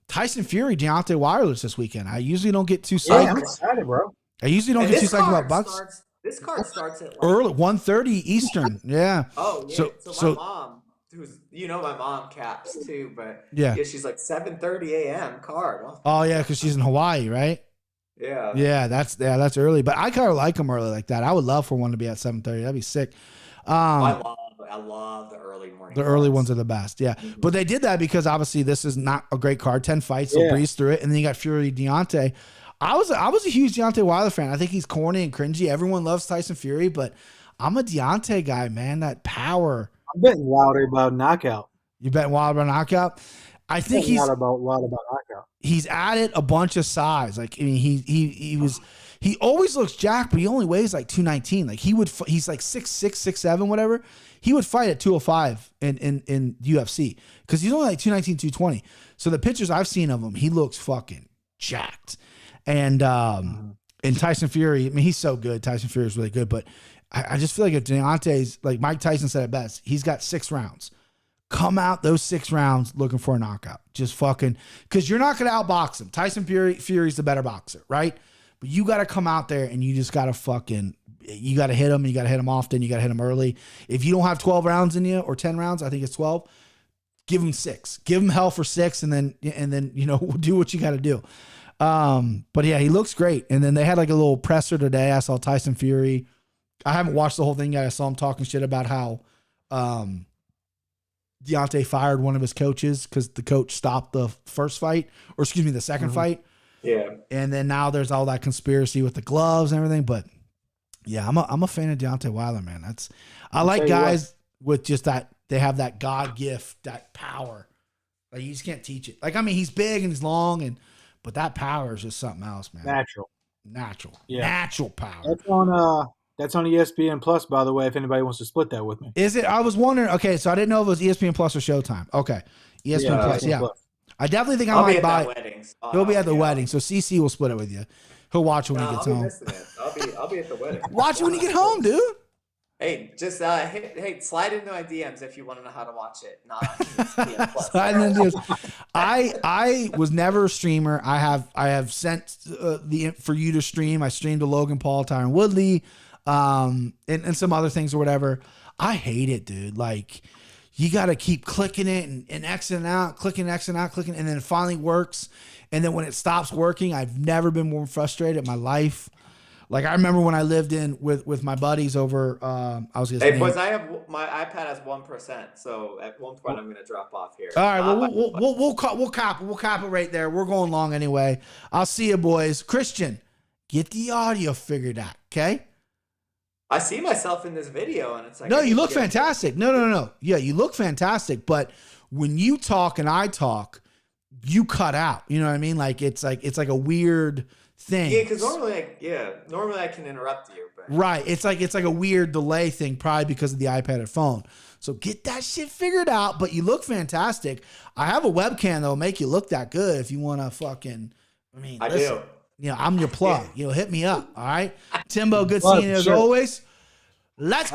Tyson Fury, Deontay Wilder this weekend. I usually don't get too psyched. Yeah, I'm excited, bro. I usually don't get too psyched about Bucks. This card starts at early, 1:30 Eastern. Yeah. Oh, yeah. So my mom, who's, my mom caps too, but she's like 7:30 a.m. card. Oh yeah, because she's in Hawaii, right? Yeah. Yeah, that's early. But I kind of like them early like that. I would love for one to be at 7:30. That'd be sick. I love the early morning. The early ones are the best. Yeah. Mm-hmm. But they did that because obviously this is not a great card. 10 fights, they'll breeze through it. And then you got Fury Deontay. I was a huge Deontay Wilder fan. I think he's corny and cringy. Everyone loves Tyson Fury, but I'm a Deontay guy, man. That power. I'm betting Wilder about knockout. You betting Wilder about knockout? I think Wilder about knockout. He's added a bunch of size. Like, I mean, He always looks jacked, but he only weighs like 219. Like he's like 6'6", 6'7", whatever. He would fight at 205 in UFC because he's only like 219, 220. So the pictures I've seen of him, he looks fucking jacked. And Tyson Fury, I mean, he's so good. Tyson Fury is really good, but I just feel like if Deontay's, like Mike Tyson said it best, he's got 6 rounds. Come out those 6 rounds looking for a knockout. Just fucking, because you're not going to outbox him. Tyson Fury's the better boxer, right? But you got to come out there and you just got to fucking, you got to hit him, and you got to hit him often. You got to hit him early. If you don't have 12 rounds in you, or 10 rounds, I think it's 12, give him 6. Give him hell for 6, and then you know, do what you got to do. But yeah, he looks great. And then they had like a little presser today. I saw Tyson Fury. I haven't watched the whole thing yet. I saw him talking shit about how Deontay fired one of his coaches because the coach stopped the first fight, or excuse me, the second fight. Yeah. And then now there's all that conspiracy with the gloves and everything. But yeah, I'm a fan of Deontay Wilder, man. I like guys with just that, they have that God gift, that power. Like you just can't teach it. Like, I mean, he's big and he's long, but that power is just something else, man. Natural. Yeah. Natural power. That's on ESPN Plus, by the way, if anybody wants to split that with me. Is it? I was wondering. Okay, so I didn't know if it was ESPN Plus or Showtime. Okay. ESPN Plus, yeah. I definitely think I might buy it. He'll be at the wedding, so CC will split it with you. He'll watch it when he gets home. I'll be at the wedding. Watch it when you get home, dude. Hey, just slide into my DMs if you want to know how to watch it. Not ESPN Plus. Slide into DMs. I was never a streamer. I have sent for you to stream. I streamed to Logan Paul, Tyron Woodley, and some other things or whatever. I hate it, dude. Like, you got to keep clicking it and Xing out, clicking, Xing out, clicking, and then it finally works. And then when it stops working, I've never been more frustrated in my life. Like, I remember when I lived in with my buddies over. Boys, my iPad has 1%, so at one point I'm going to drop off here. All right, well, we'll cop it right there. We're going long anyway. I'll see you, boys. Christian, get the audio figured out, okay? I see myself in this video, and it's like, no, you look fantastic. No. Yeah, you look fantastic, but when you talk and I talk, you cut out. You know what I mean? Like it's like a weird thing. Yeah, because normally I can interrupt you. But. Right. It's like a weird delay thing, probably because of the iPad or phone. So get that shit figured out. But you look fantastic. I have a webcam that'll make you look that good if you want to fucking. I listen, do. You know, I'm your plug. Hit me up. All right, Timbo. Good seeing you as always. Let's